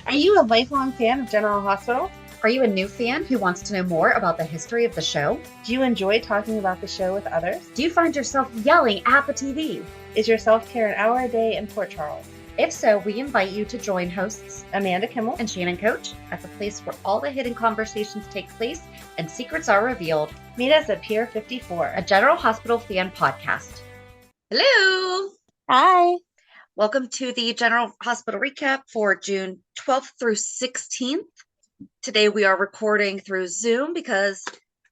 Are you a lifelong fan of General Hospital? Are you a new fan who wants to know more about the history of the show? Do you enjoy talking about the show with others? Do you find yourself yelling at the TV? Is your self-care an hour a day in Port Charles? If so, we invite you to join hosts Amanda Kimmel and Shannon Coach at the place where all the hidden conversations take place and secrets are revealed. Meet us at Pier 54, a General Hospital fan podcast. Hello! Hi! Welcome to the General Hospital recap for June 12th through 16th. Today we are recording through Zoom because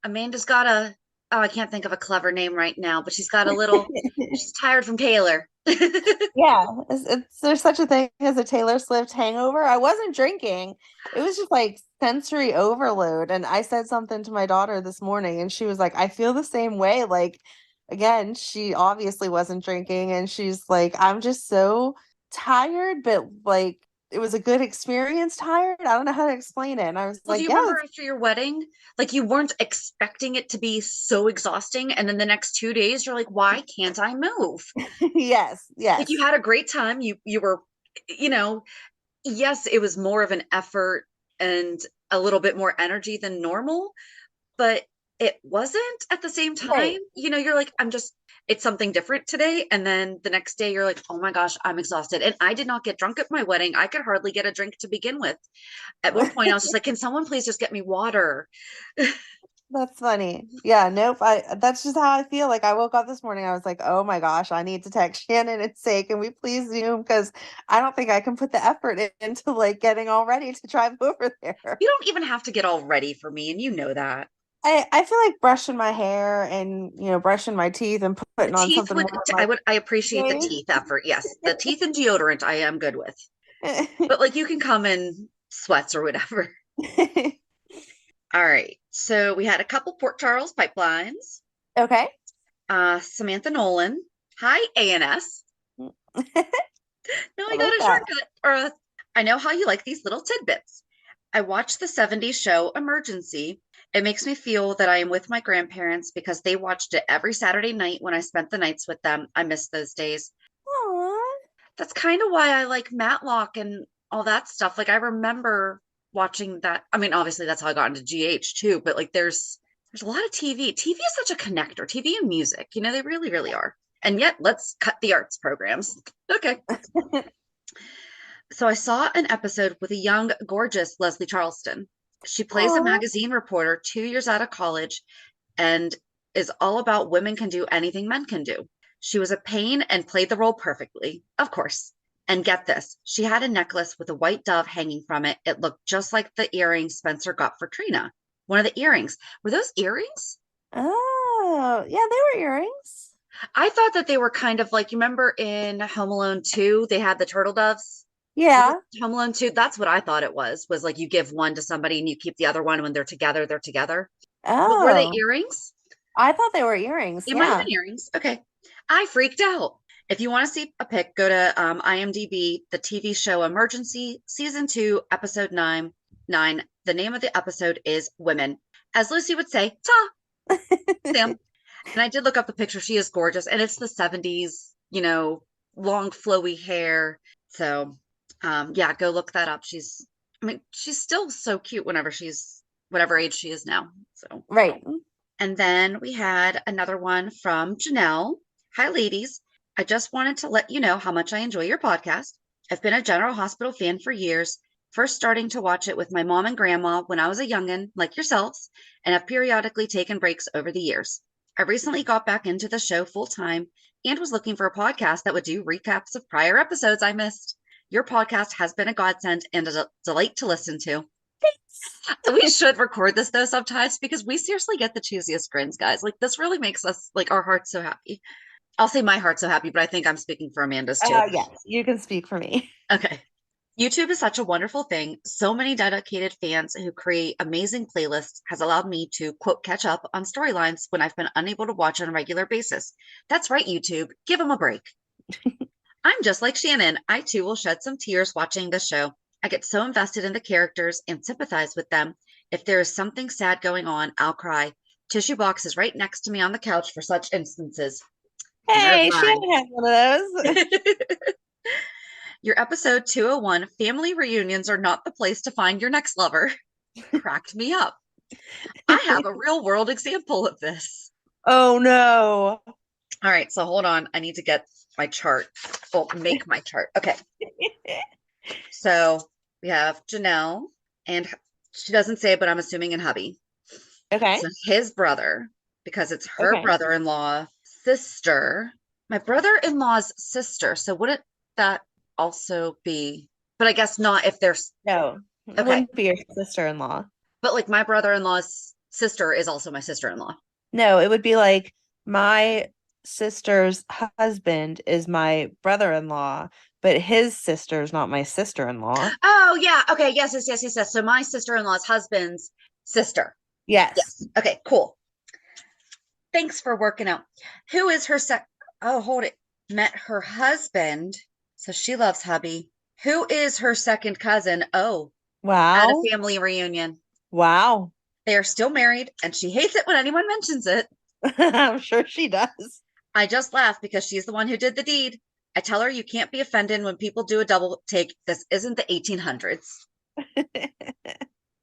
Amanda's got I can't think of a clever name right now, but she's got she's tired from Taylor. Yeah, there's such a thing as a Taylor Swift hangover. I wasn't drinking. It was just like sensory overload. And I said something to my daughter this morning and she was like, I feel the same way. Like, again, she obviously wasn't drinking and she's like, I'm just so tired, but like, it was a good experience tired. I don't know how to explain it. And I was well, like, do you remember after your wedding, like you weren't expecting it to be so exhausting. And then the next 2 days, you're like, why can't I move? Yes. Like you had a great time. You were, yes, it was more of an effort and a little bit more energy than normal, but it wasn't at the same time. Right. You're like, it's something different today. And then the next day you're like, oh my gosh, I'm exhausted. And I did not get drunk at my wedding. I could hardly get a drink to begin with. At one point I was just like, can someone please just get me water? That's funny. Yeah, nope. That's just how I feel. Like I woke up this morning, I was like, oh my gosh, I need to text Shannon and say, can we please Zoom? Because I don't think I can put the effort into like getting all ready to drive over there. You don't even have to get all ready for me, and you know that. I feel like brushing my hair and brushing my teeth and putting on something I appreciate the teeth effort. Yes, the teeth and deodorant I am good with. But like you can come in sweats or whatever. All right. So we had a couple Port Charles pipelines. Okay. Samantha Nolan. Hi, ANS. No, I got a shortcut. I know how you like these little tidbits. I watched the 70s show Emergency. It makes me feel that I am with my grandparents because they watched it every Saturday night when I spent the nights with them. I miss those days. Aww. That's kind of why I like Matlock and all that stuff. Like I remember watching that. I mean, obviously that's how I got into GH too, but like there's a lot of TV. TV is such a connector, TV and music, they really, really are. And yet let's cut the arts programs. Okay. So I saw an episode with a young, gorgeous Leslie Charleston. She plays a magazine reporter 2 years out of college and is all about women can do anything men can do. She was a pain and played the role perfectly, of course. And get this, she had a necklace with a white dove hanging from it. It looked just like the earrings Spencer got for Trina. One of the earrings. Were those earrings? Oh, yeah, they were earrings. I thought that they were kind of like, you remember in Home Alone 2, they had the turtle doves? Yeah. Home Alone 2, that's what I thought it was like you give one to somebody and you keep the other one. When they're together, they're together. Oh. But were they earrings? I thought they were earrings. They might have been earrings. Okay. I freaked out. If you want to see a pic, go to IMDb, the TV show Emergency, Season 2, Episode 9. The name of the episode is Women. As Lucy would say, ta! Sam. And I did look up the picture. She is gorgeous. And it's the 70s, long flowy hair. So, yeah, go look that up. She's still so cute whenever whatever age she is now. So, right. And then we had another one from Janelle. Hi, ladies. I just wanted to let you know how much I enjoy your podcast. I've been a General Hospital fan for years, first starting to watch it with my mom and grandma when I was a youngin', like yourselves, and have periodically taken breaks over the years. I recently got back into the show full time and was looking for a podcast that would do recaps of prior episodes I missed. Your podcast has been a godsend and a delight to listen to. We should record this though sometimes because we seriously get the cheesiest grins, guys. Like this really makes us like our hearts so happy. I'll say my heart's so happy, but I think I'm speaking for Amanda's too. Yes, you can speak for me. Okay. YouTube is such a wonderful thing. So many dedicated fans who create amazing playlists has allowed me to, quote, catch up on storylines when I've been unable to watch on a regular basis. That's right, YouTube. Give them a break. I'm just like Shannon. I too will shed some tears watching this show. I get so invested in the characters and sympathize with them. If there is something sad going on, I'll cry. Tissue box is right next to me on the couch for such instances. Hey, Shannon has one of those. Your episode 201, family reunions are not the place to find your next lover, cracked me up. I have a real world example of this. Oh no. All right, so hold on. I need to get my chart. Well, make my chart. Okay. So we have Janelle, and she doesn't say, but I'm assuming in hubby. Okay. So his brother, because it's her Okay. brother-in-law sister, my brother-in-law's sister. So wouldn't that also be, but I guess not if there's, No, it okay. wouldn't be your sister-in-law. But like my brother-in-law's sister is also my sister-in-law. No, it would be like my sister's husband is my brother-in-law, but his sister's not my sister-in-law. Oh, yeah. Okay. Yes, yes, yes, yes, yes. So my sister-in-law's husband's sister. Yes. Yes. Okay, cool. Thanks for working out. Who is her Oh, hold it. Met her husband. So she loves hubby. Who is her second cousin? Oh, at a Wow. family reunion. Wow. They are still married, and she hates it when anyone mentions it. I'm sure she does. I just laugh because she's the one who did the deed. I tell her you can't be offended when people do a double take. This isn't the 1800s.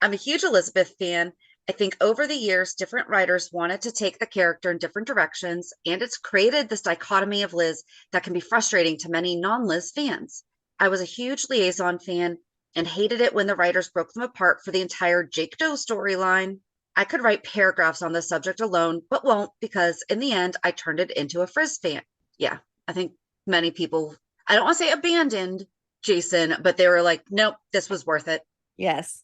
I'm a huge Elizabeth fan. I think over the years, different writers wanted to take the character in different directions, and it's created this dichotomy of Liz that can be frustrating to many non-Liz fans. I was a huge Liaison fan and hated it when the writers broke them apart for the entire Jake Doe storyline. I could write paragraphs on the subject alone, but won't because in the end, I turned it into a Frizz fan. Yeah, I think many people, I don't want to say abandoned Jason, but they were like, nope, this was worth it. Yes.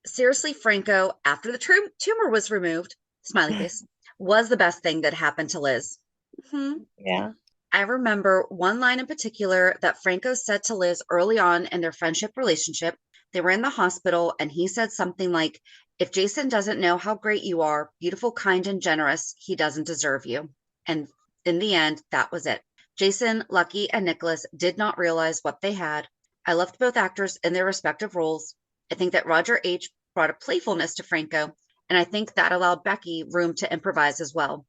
Seriously, Franco, after the tumor was removed, smiley face, was the best thing that happened to Liz. Mm-hmm. Yeah. I remember one line in particular that Franco said to Liz early on in their friendship relationship. They were in the hospital, and he said something like, if Jason doesn't know how great you are, beautiful, kind, and generous, he doesn't deserve you. And in the end, that was it. Jason, Lucky, and Nicholas did not realize what they had. I loved both actors in their respective roles. I think that Roger H. brought a playfulness to Franco, and I think that allowed Becky room to improvise as well.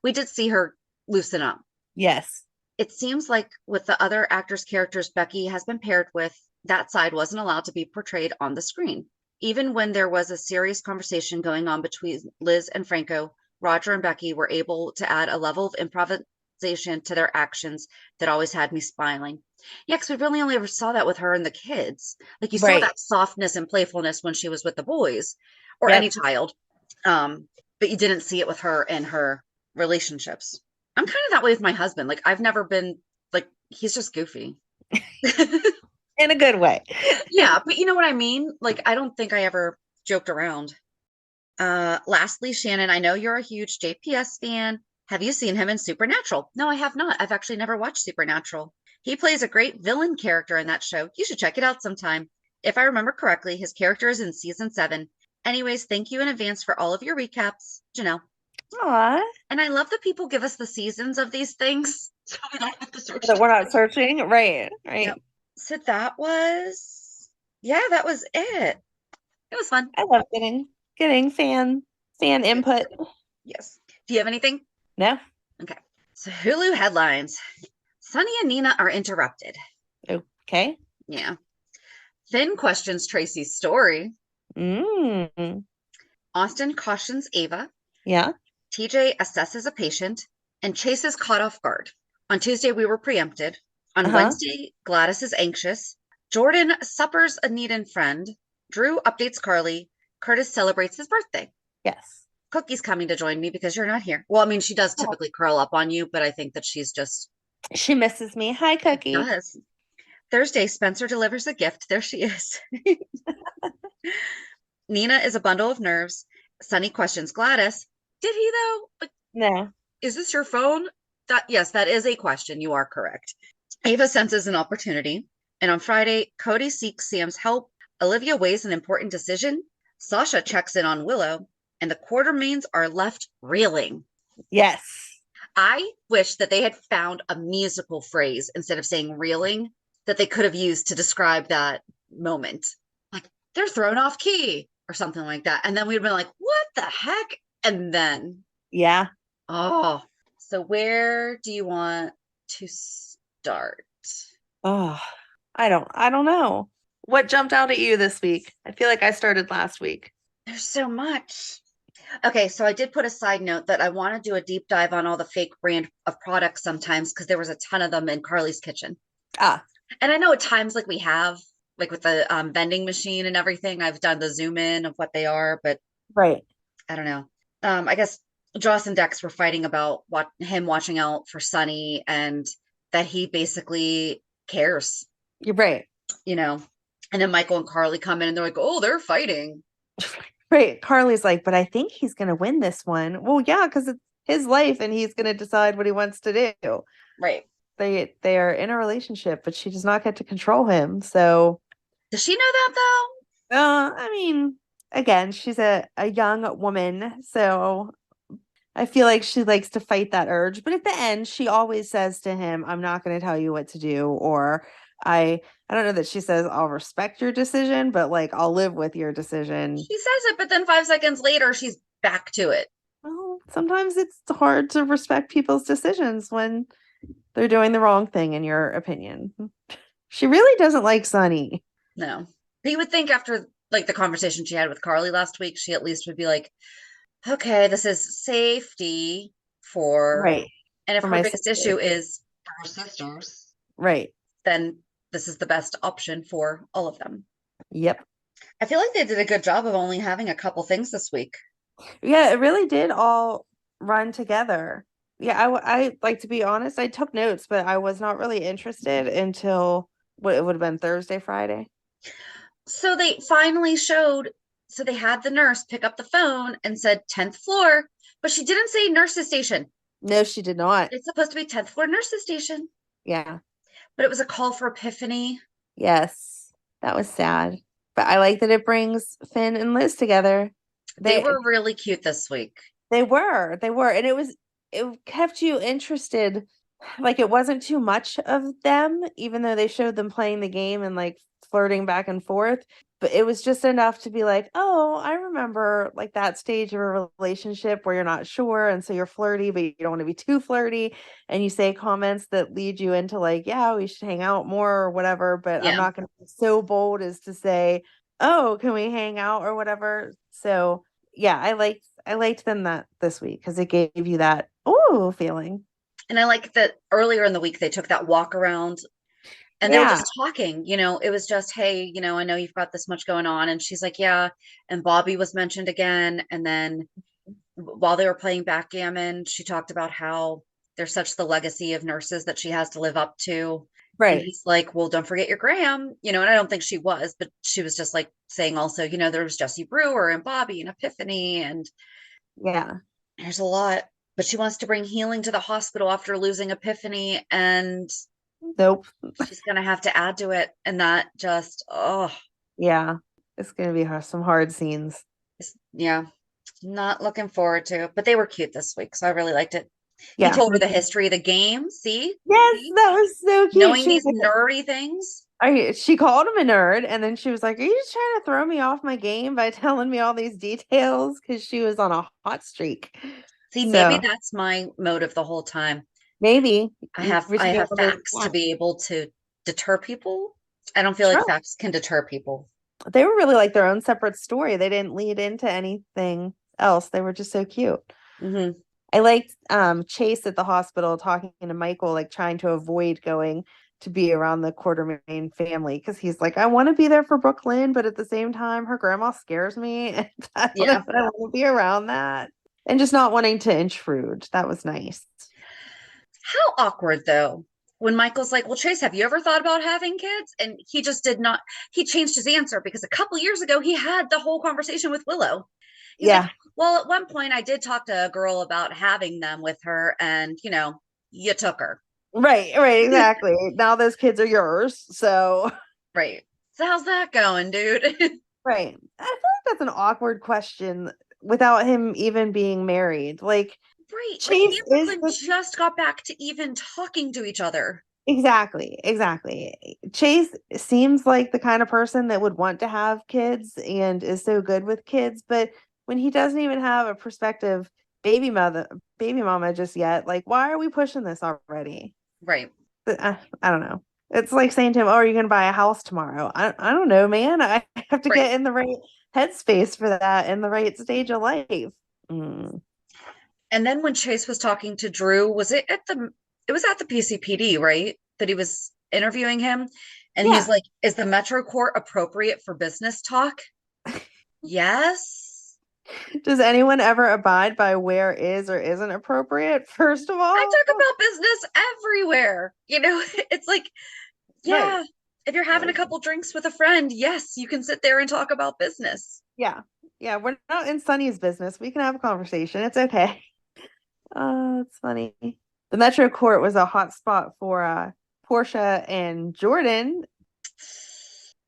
We did see her loosen up. Yes. It seems like with the other actors' characters Becky has been paired with, that side wasn't allowed to be portrayed on the screen. Even when there was a serious conversation going on between Liz and Franco, Roger and Becky were able to add a level of improvisation to their actions that always had me smiling. Yeah, because we really only ever saw that with her and the kids. Like you saw Right. that softness and playfulness when she was with the boys or Yep. any child. But you didn't see it with her and her relationships. I'm kind of that way with my husband. Like I've never been like he's just goofy. In a good way. Yeah, but you know what I mean? Like I don't think I ever joked around. Lastly, Shannon, I know you're a huge JPS fan. Have you seen him in Supernatural? No, I have not. I've actually never watched Supernatural. He plays a great villain character in that show. You should check it out sometime. If I remember correctly, his character is in season 7. Anyways, thank you in advance for all of your recaps, Janelle. Aw. And I love that people give us the seasons of these things so we don't have to search That them. we're not searching. Right. Right. Yep. So that was, yeah, that was it. It was fun. I love getting fan input. Yes. Do you have anything? No. Okay. So Hulu headlines. Sonny and Nina are interrupted. Okay. Yeah. Finn questions Tracy's story. Mm. Austin cautions Ava. Yeah. TJ assesses a patient. And Chase is caught off guard. On Tuesday, we were preempted. On Uh-huh. Wednesday, Gladys is anxious. Jordan suppers a need-in friend. Drew updates Carly. Curtis celebrates his birthday. Yes. Cookie's coming to join me because you're not here. Well, I mean, she does Oh. typically curl up on you, but I think that she's just She misses me. Hi, Cookie. does. Thursday, Spencer delivers a gift. There she is. Nina is a bundle of nerves. Sonny questions Gladys. Did he though? Like, No. is this your phone? Yes, that is a question. You are correct. Ava senses an opportunity. And on Friday, Cody seeks Sam's help. Olivia weighs an important decision. Sasha checks in on Willow. And the Quartermains are left reeling. Yes. I wish that they had found a musical phrase instead of saying reeling that they could have used to describe that moment. Like, they're thrown off key or something like that. And then we'd been like, what the heck? And then, Yeah. oh, so where do you want to start? Oh, I don't know. What jumped out at you this week? I feel like I started last week. There's so much. Okay, so I did put a side note that I want to do a deep dive on all the fake brand of products sometimes because there was a ton of them in Carly's kitchen. Ah, And I know at times like we have, like with the vending machine and everything, I've done the zoom in of what they are, but right. I don't know. I guess Joss and Dex were fighting about him watching out for Sonny and that he basically cares, You're right. you know. And then Michael and Carly come in and they're like, oh, they're fighting. Right. Carly's like, but I think he's going to win this one. Well, yeah, because it's his life and he's going to decide what he wants to do. Right. They are in a relationship, but she does not get to control him. So, Does she know that though? I mean, again, she's a young woman, so I feel like she likes to fight that urge. But at the end, she always says to him, "I'm not going to tell you what to do," or I don't know that she says I'll respect your decision, but like I'll live with your decision. She says it, but then 5 seconds later, she's back to it. Well, sometimes it's hard to respect people's decisions when they're doing the wrong thing, in your opinion. She really doesn't like Sonny. No. But you would think after like the conversation she had with Carly last week, she at least would be like, okay, this is safety for, Right. and if For her my biggest sister. issue is for her sisters, Right. then this is the best option for all of them. Yep. I feel like they did a good job of only having a couple things this week. Yeah, it really did all run together. Yeah, I like to be honest, I took notes, but I was not really interested until what it would have been Thursday, Friday. So they finally showed, so they had the nurse pick up the phone and said 10th floor, but she didn't say nurse's station. No, she did not. It's supposed to be 10th floor nurse's station, Yeah. but it was a call for Epiphany. Yes. That was sad. But I like that it brings Finn and Liz together. They They were really cute this week. they were, and it kept you interested. Like it wasn't too much of them, even though they showed them playing the game and like flirting back and forth. But it was just enough to be like, oh, I remember like that stage of a relationship where you're not sure, and so you're flirty, but you don't want to be too flirty, and you say comments that lead you into like, yeah, we should hang out more or whatever. But I'm Yeah. not going to be so bold as to say, oh, can we hang out or whatever. So yeah, I liked them that this week because it gave you that oh feeling. And I like that earlier in the week they took that walk around and they were Yeah, just talking, it was just, hey, I know you've got this much going on. And she's like, yeah. And Bobby was mentioned again. And then while they were playing backgammon, she talked about how there's such the legacy of nurses that she has to live up to. And right. he's like, well, don't forget your Graham, and I don't think she was, but she was just like saying also, there was Jesse Brewer and Bobby and Epiphany, and Yeah. there's a lot. But she wants to bring healing to the hospital after losing Epiphany, and Nope. she's going to have to add to it. And that just, oh, Yeah. It's gonna be some hard scenes. yeah, not looking forward to it. But they were cute this week, so I really liked it. He Yeah. told her the history of the game. See, Yes, see, that was so cute. knowing She was these like, nerdy things. she called him a nerd, and then she was like, "Are you just trying to throw me off my game by telling me all these details?" Because she was on a hot streak. See, maybe So that's my motive the whole time. maybe I you have we I should be have able to. facts to Yeah, be able to deter people. I don't feel like true. facts can deter people. They were really like their own separate story. They didn't lead into anything else. They were just so cute. Hmm. I liked Chase at the hospital talking to Michael, like trying to avoid going to be around the Quartermain family because he's like, I want to be there for Brook Lynn, but at the same time, her grandma scares me, and I don't know Yeah. if I want to be around that. And just not wanting to intrude. That was nice. How awkward though. When Michael's like, "Well, Chase, have you ever thought about having kids?" And he just did not. He changed his answer because a couple years ago he had the whole conversation with Willow. He's like, Yeah, "Well, at one point I did talk to a girl about having them with her, and you took her." right, exactly. Now those kids are yours. So, Right. So how's that going, dude? right. I feel like that's an awkward question without him even being married. Like, Right. Like me Chase and is Brooklyn the just got back to even talking to each other. exactly. Chase seems like the kind of person that would want to have kids and is so good with kids, but when he doesn't even have a prospective baby mama just yet, like why are we pushing this already? Right. I don't know. It's like saying to him, "Oh, are you going to buy a house tomorrow?" I don't know, man. I have to Right. get in the right headspace for that in the right stage of life. Mm. And then when Chase was talking to Drew, it was at the PCPD, right? That he was interviewing him. And he's Yeah. like, is the Metro Court appropriate for business talk? Yes. Does anyone ever abide by where is or isn't appropriate? First of I all, talk about business everywhere. It's like, right. yeah, if you're having a couple drinks with a friend, yes, you can sit there and talk about business. Yeah. Yeah, we're not in Sonny's business. We can have a conversation. It's okay. Oh, it's funny. The Metro Court was a hot spot for Portia and Jordan.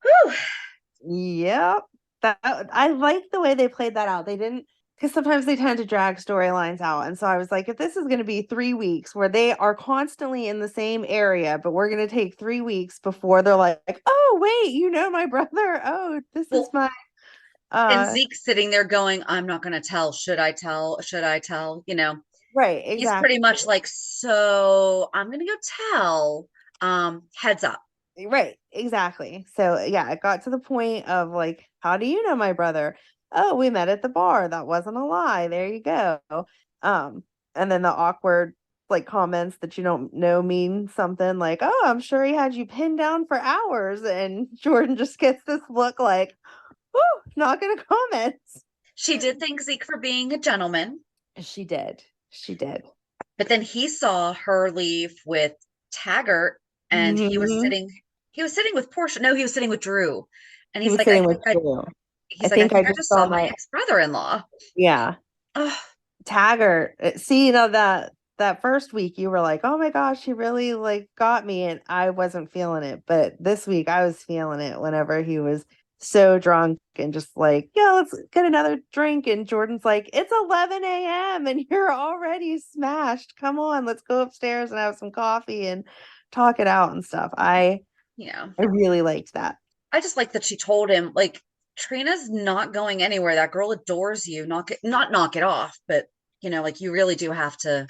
Whew. Yep. That I like the way they played that out. They didn't because sometimes they tend to drag storylines out. And so I was like, if this is going to be 3 weeks where they are constantly in the same area, but we're going to take 3 weeks before they're like, oh, wait, you know my brother. Oh, this is Well, my and uh Zeke's sitting there going, I'm not going to tell. Should I tell? Should I tell? right, He's exactly. pretty much like, so I'm going to go tell. Heads up. Right, exactly. So yeah, it got to the point of like, how do you know my brother? Oh, we met at the bar. That wasn't a lie. There you go. Um, and then the awkward like comments that you don't know mean something like, oh, I'm sure he had you pinned down for hours. And Jordan just gets this look like, oh, not gonna comment. She did thank Zeke for being a gentleman, She did. She did. but then he saw her leave with Taggert and Hmm. he was sitting with Portia. No, he was sitting with Drew. And He was sitting with Drew. I I think I think I just just saw saw my my ex-brother-in-law. yeah. Oh, Taggart. See, that first week you were like, "Oh my gosh, he really like got me," and I wasn't feeling it. But this week I was feeling it whenever he was so drunk and just like, "Yeah, let's get another drink." And Jordan's like, "It's 11 a.m. and you're already smashed. Come on, let's go upstairs and have some coffee and talk it out and stuff." yeah. I really liked that. I just like that she told him, like, Trina's not going anywhere. That girl adores you. Not knock it off, but like you really do have to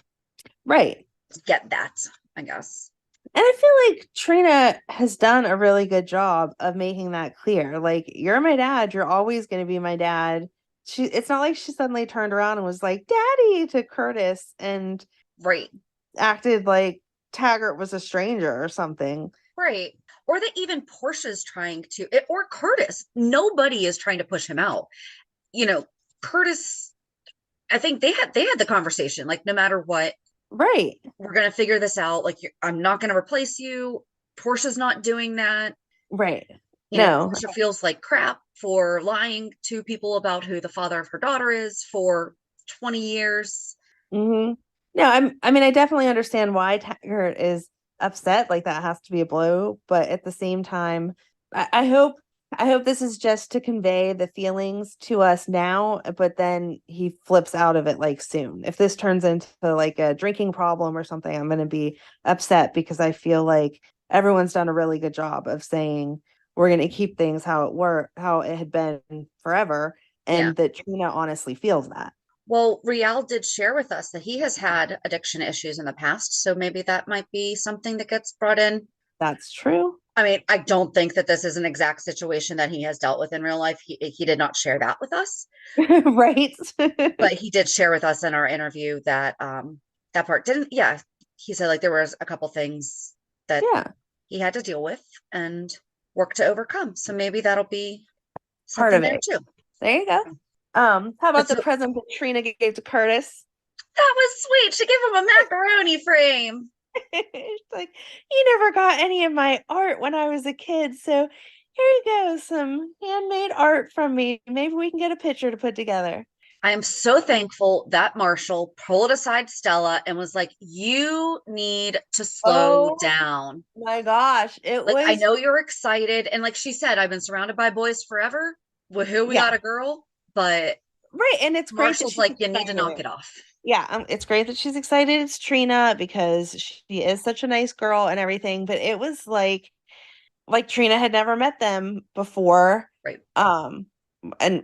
Right. get that, I guess. And I feel like Trina has done a really good job of making that clear. Like, you're my dad. You're always going to be my dad. It's not like she suddenly turned around and was like, Daddy to Curtis and Right. acted like Taggart was a stranger or something. Right. Or that even Portia's trying to, or Curtis, nobody is trying to push him out. You know, Curtis, I think they had the conversation, like, no matter what, Right. we're going to figure this out. Like, I'm not going to replace you. Portia's not doing that. Right. No. Portia feels like crap for lying to people about who the father of her daughter is for 20 years. Hmm. No, I mean, I definitely understand why Taggart is upset. Like that has to be a blow, but at the same time, I hope this is just to convey the feelings to us now, but then he flips out of it like soon. If this turns into like a drinking problem or something, I'm going to be upset because I feel like everyone's done a really good job of saying we're going to keep things how it had been forever, Yeah. and that Trina honestly feels that. Well, Rial did share with us that he has had addiction issues in the past. So maybe that might be something that gets brought in. That's true. I mean, I don't think that this is an exact situation that he has dealt with in real life. He did not share that with us, Right. but he did share with us in our interview that that part didn't, yeah. He said like there was a couple things that Yeah, he had to deal with and work to overcome. So maybe that'll be part something of there it. too. There you go. How But about the so present that Trina gave to Curtis? that was sweet. She gave him a macaroni frame. It's like, you never got any of my art when I was a kid, so here you go, some handmade art from me. Maybe we can get a picture to put together. I am so thankful that Marshall pulled aside Stella and was like, you need to slow Oh down. my gosh, it Like, I was know you're excited. And like she said, I've been surrounded by boys forever. With who we yeah, got a girl, but right. And it's great that Marshall's she's like, you need to knock excited. it off. Yeah, it's great that she's excited. It's Trina because she is such a nice girl and everything, but it was like Trina had never met them before. Right. Um, and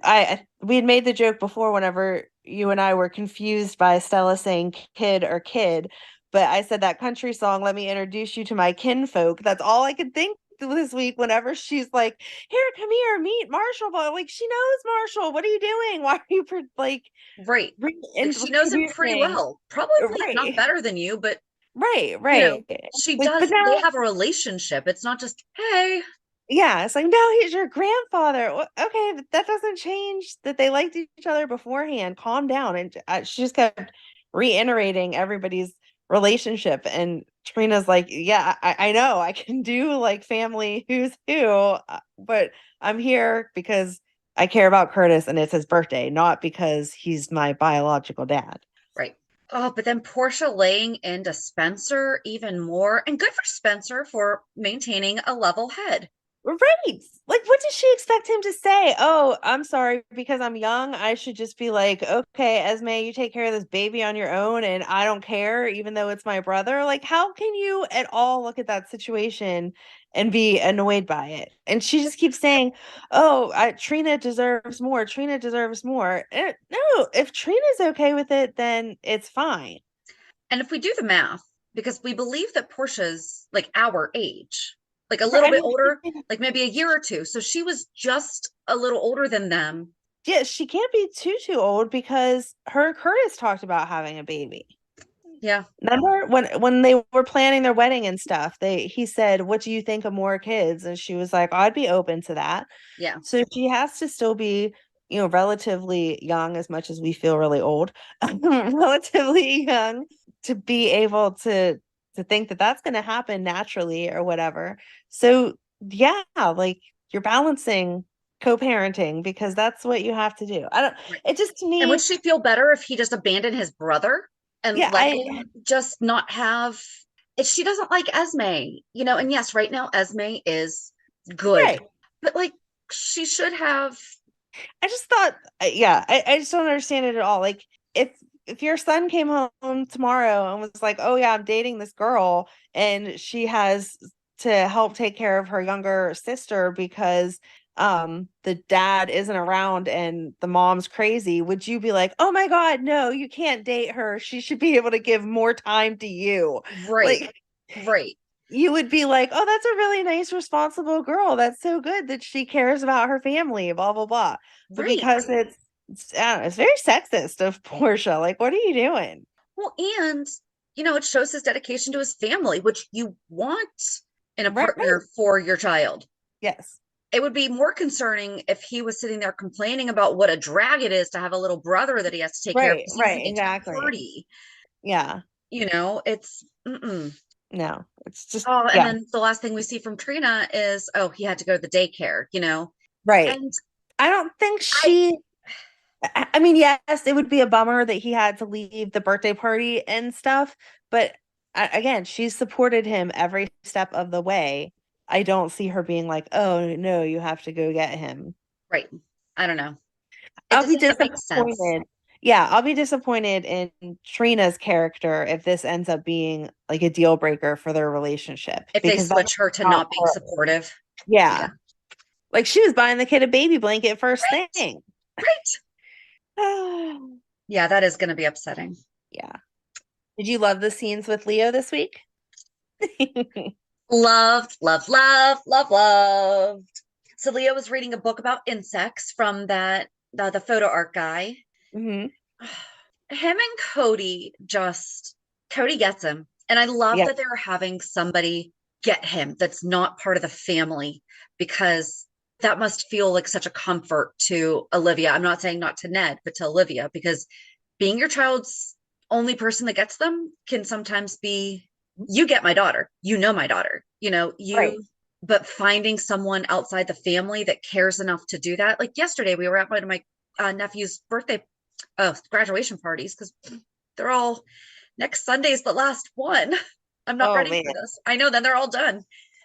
we had made the joke before whenever you and I were confused by Stella saying kid or kid, But I said that country song, let me introduce you to my kinfolk. That's all I could think this week whenever she's like, here, come here, meet Marshall. But like, she knows Marshall. What are you doing? Why are you like Right. Like she knows him pretty introducing? well. Probably not Right, better than you, but right, you know, right. she Like, but does, they now, have a relationship. It's not just, hey, yeah, it's like, no, he's your grandfather. Okay, but that doesn't change that they liked each other beforehand. Calm down. And she just kept reiterating everybody's relationship. And Trina's like, yeah, I know I can do like family who's who, but I'm here because I care about Curtis and it's his birthday, not because he's my biological dad. right. Oh, but then Portia laying into Spencer even more. And good for Spencer for maintaining a level head. Right. Like, what does she expect him to say? Oh, I'm sorry, because I'm young. I should just be like, okay, Esme, you take care of this baby on your own, and I don't care, even though it's my brother. Like, how can you at all look at that situation and be annoyed by it? And she just keeps saying, oh, Trina deserves more. Trina deserves more. No, if Trina's okay with it, then it's fine. And if we do the math, because we believe that Portia's like our age, like a Right. little I bit mean, older, like maybe a year or two. So she was just a little older than them. yeah, she can't be too old because her and Curtis talked about having a baby. Yeah. Remember when they were planning their wedding and stuff, he said, "What do you think of more kids?" And she was like, "I'd be open to that." Yeah. So she has to still be, relatively young, as much as we feel really old, relatively young to be able to think that that's going to happen naturally or whatever. So yeah, like you're balancing co-parenting because that's what you have to do. I don't. Right. It just to And would me, she feel better if he just abandoned his brother and yeah, let him just not have if she doesn't like Esme, and yes, right now Esme is good. right. But like she should have I just thought, yeah, I just don't understand it at all. Like, if your son came home tomorrow and was like, "Oh yeah, I'm dating this girl," and she has to help take care of her younger sister because the dad isn't around and the mom's crazy, would you be like, "Oh my God, no, you can't date her. She should be able to give more time to you." right, Like right, you would be like, "Oh, that's a really nice, responsible girl. That's so good that she cares about her family, blah, blah, blah." But right. because I don't know, it's very sexist of Portia. Like, what are you doing? Well, and it shows his dedication to his family, which you want in a Right. partner for your child. Yes. It would be more concerning if he was sitting there complaining about what a drag it is to have a little brother that he has to take care of Right. because he's Right. the age of Exactly. 30. Yeah. It's mm-mm. No, it's just, Oh, and yeah. then the last thing we see from Trina is, oh, he had to go to the daycare. Right. And I don't think I, I mean, yes, it would be a bummer that he had to leave the birthday party and stuff, but again, she's supported him every step of the way. I don't see her being like, "Oh, no, you have to go get him." right, I don't know. It I'll be doesn't make sense. disappointed. Yeah, I'll be disappointed in Trina's character if this ends up being like a deal breaker for their relationship If they because that's switch her to not not being her. supportive. Yeah. Yeah. Like she was buying the kid a baby blanket first Right, thing. right. Yeah, that is going to be upsetting. Yeah. Did you love the scenes with Leo this week? Loved, loved, loved, loved, loved. So Leo was reading a book about insects from the photo art guy. Hmm. Him and Cody gets him. And I love Yeah. that they're having somebody get him that's not part of the family because that must feel like such a comfort to Olivia. I'm not saying not to Ned, but to Olivia, because being your child's only person that gets them can sometimes be, you get my daughter, my daughter, Right. but finding someone outside the family that cares enough to do that. Like yesterday, we were at one of my nephew's birthday graduation parties because they're all next Sunday's the last one. I'm not Oh ready man. for this. I know, then they're all done.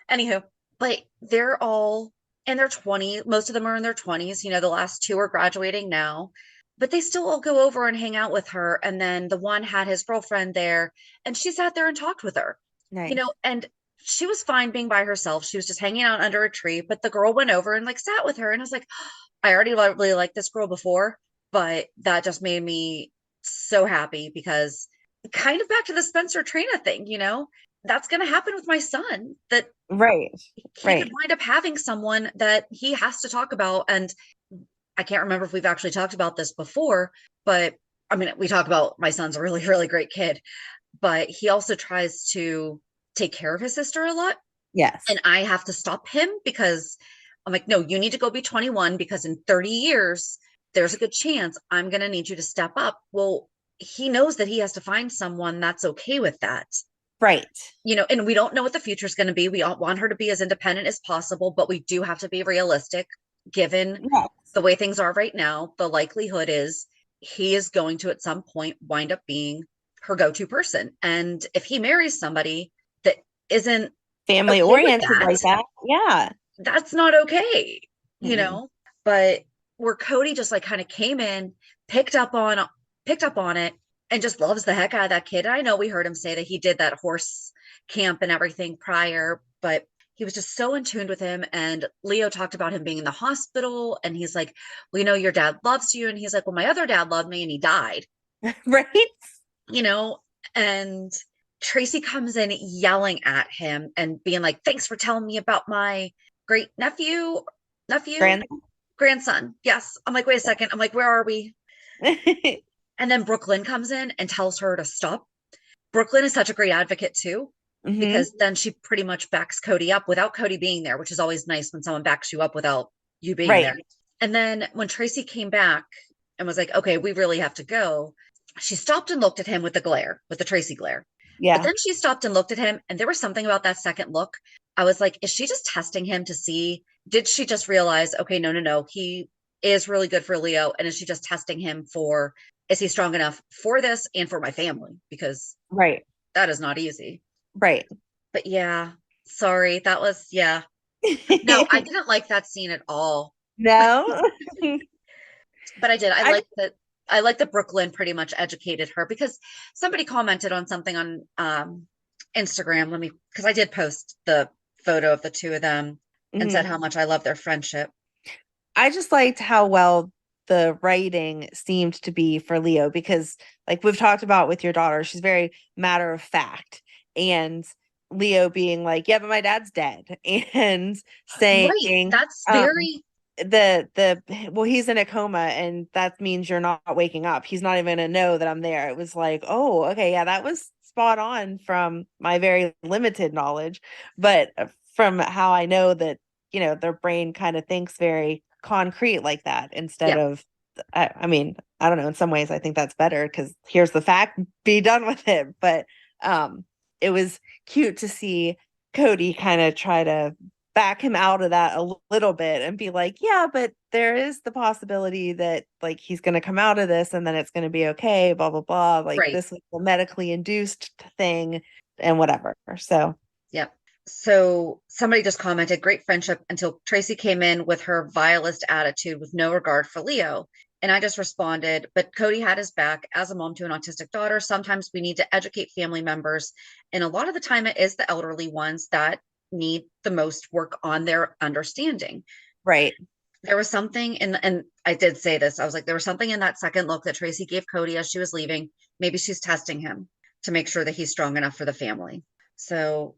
Anywho, but they're all in their 20s. Most of them are in their 20s. The last two are graduating now, but they still all go over and hang out with her. And then the one had his girlfriend there and she sat there and talked with her, Nice. and she was fine being by herself. She was just hanging out under a tree, but the girl went over and like sat with her. And I was like, I already really liked this girl before, but that just made me so happy because kind of back to the Spencer Trina thing, that's going to happen with my son, that Right. he could Right. wind up having someone that he has to talk about. And I can't remember if we've actually talked about this before, but I mean, we talk about my son's a really, really great kid, but he also tries to take care of his sister a lot. Yes. And I have to stop him because I'm like, no, you need to go be 21 because in 30 years, there's a good chance I'm going to need you to step up. Well, he knows that he has to find someone that's okay with that. Right. And we don't know what the future is going to be. We all want her to be as independent as possible, but we do have to be realistic given Yes. the way things are right now. The likelihood is he is going to at some point wind up being her go-to person. And if he marries somebody that isn't Family okay with oriented that, like that. Yeah. that's not okay, you Mm-mm. know? But where Cody just like kind of came in, picked up on it and just loves the heck out of that kid. And I know we heard him say that he did that horse camp and everything prior, but he was just so in tune with him. And Leo talked about him being in the hospital. And he's like, well, your dad loves you. And he's like, well, my other dad loved me and he died, Right. you know? And Tracy comes in yelling at him and being like, thanks for telling me about my great nephew, Grand. grandson. Yes. I'm like, wait a second. I'm like, where are we? And then Brook Lynn comes in and tells her to stop. Brook Lynn is such a great advocate too, Hmm. because then she pretty much backs Cody up without Cody being there, which is always nice when someone backs you up without you being Right. there. And then when Tracy came back and was like, okay, we really have to go, she stopped and looked at him with the Tracy glare. But Yeah. then she stopped and looked at him, and there was something about that second look. I was like, is she just testing him to see? Did she just realize, okay, no, no, no, he is really good for Leo? And is she just testing him for, is he strong enough for this and for my family? Because Right. that is not easy. Right. But yeah, sorry. That was, yeah. No, I didn't like that scene at all. No. But I did. I I like that. I like that Brook Lynn pretty much educated her because somebody commented on something on Instagram. Because I did post the photo of the two of them and said mhm. how much I love their friendship. I just liked how well the writing seemed to be for Leo because like we've talked about with your daughter, she's very matter of fact. And Leo being like, yeah, but my dad's dead. And Right. saying, That's um, very the well, he's in a coma and that means you're not waking up. He's not even gonna know that I'm there. It was like, oh, okay, yeah, that was spot on from my very limited knowledge, but from how I know that, their brain kind of thinks very concrete like that instead yeah. of I mean, I don't know, in some ways I think that's better because here's the fact, be done with it. But um it was cute to see Cody kind of try to back him out of that a little bit and be like, yeah, but there is the possibility that like he's going to come out of this and then it's going to be okay, blah, blah, blah. Like Right. this was a medically induced thing and whatever. So, Yep. So somebody just commented, great friendship until Tracy came in with her vilest attitude with no regard for Leo. And I just responded, but Cody had his back as a mom to an autistic daughter. Sometimes we need to educate family members. And a lot of the time, it is the elderly ones that need the most work on their understanding. right. There was something and I did say this. I was like, there was something in that second look that Tracy gave Cody as she was leaving. Maybe she's testing him to make sure that he's strong enough for the family. So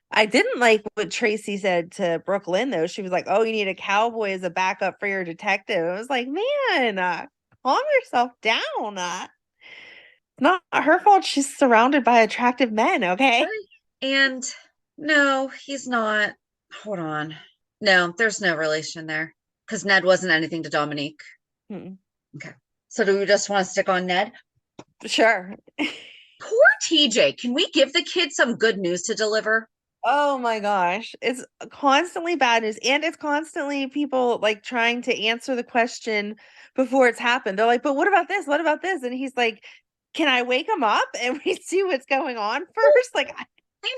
I didn't like what Tracy said to Brook Lynn, though. She was like, oh, you need a cowboy as a backup for your detective. I was like, man, calm yourself down. It's not her fault she's surrounded by attractive men, okay? right. And no, he's not. Hold on. No, there's no relation there because Ned wasn't anything to Dominique. Hmm. Okay. So do we just want to stick on Ned? Sure. Poor TJ. Can we give the kid some good news to deliver? Oh my gosh. It's constantly bad news. And it's constantly people like trying to answer the question before it's happened. They're like, but what about this? What about this? And he's like, can I wake him up and we see what's going on first? Like, I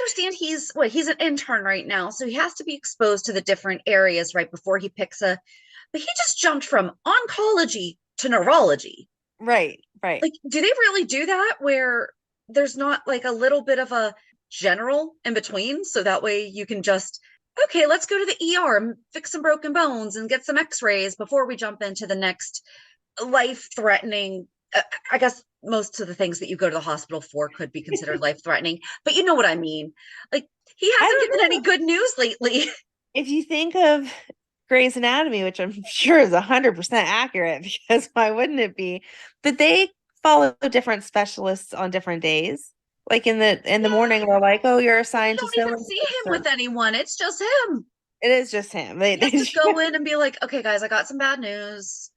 understand he's an intern right now, so he has to be exposed to the different areas right before he picks but he just jumped from oncology to neurology. right, right, Like, do they really do that where there's not like a little bit of a general in between? So that way you can just, okay, let's go to the ER and fix some broken bones and get some x-rays before we jump into the next life threatening, I guess most of the things that you go to the hospital for could be considered life threatening, but you know what I mean. Like, he I hasn't don't given any know. good news lately. If you think of Grey's Anatomy, which I'm sure is 100% accurate, because why wouldn't it be? But they follow different specialists on different days. Like in the morning, they're like, "Oh, you're You assigned to don't so even and see him so." with anyone. It's just him. It is just him. He has to go in and be like, okay, guys, I got some bad news.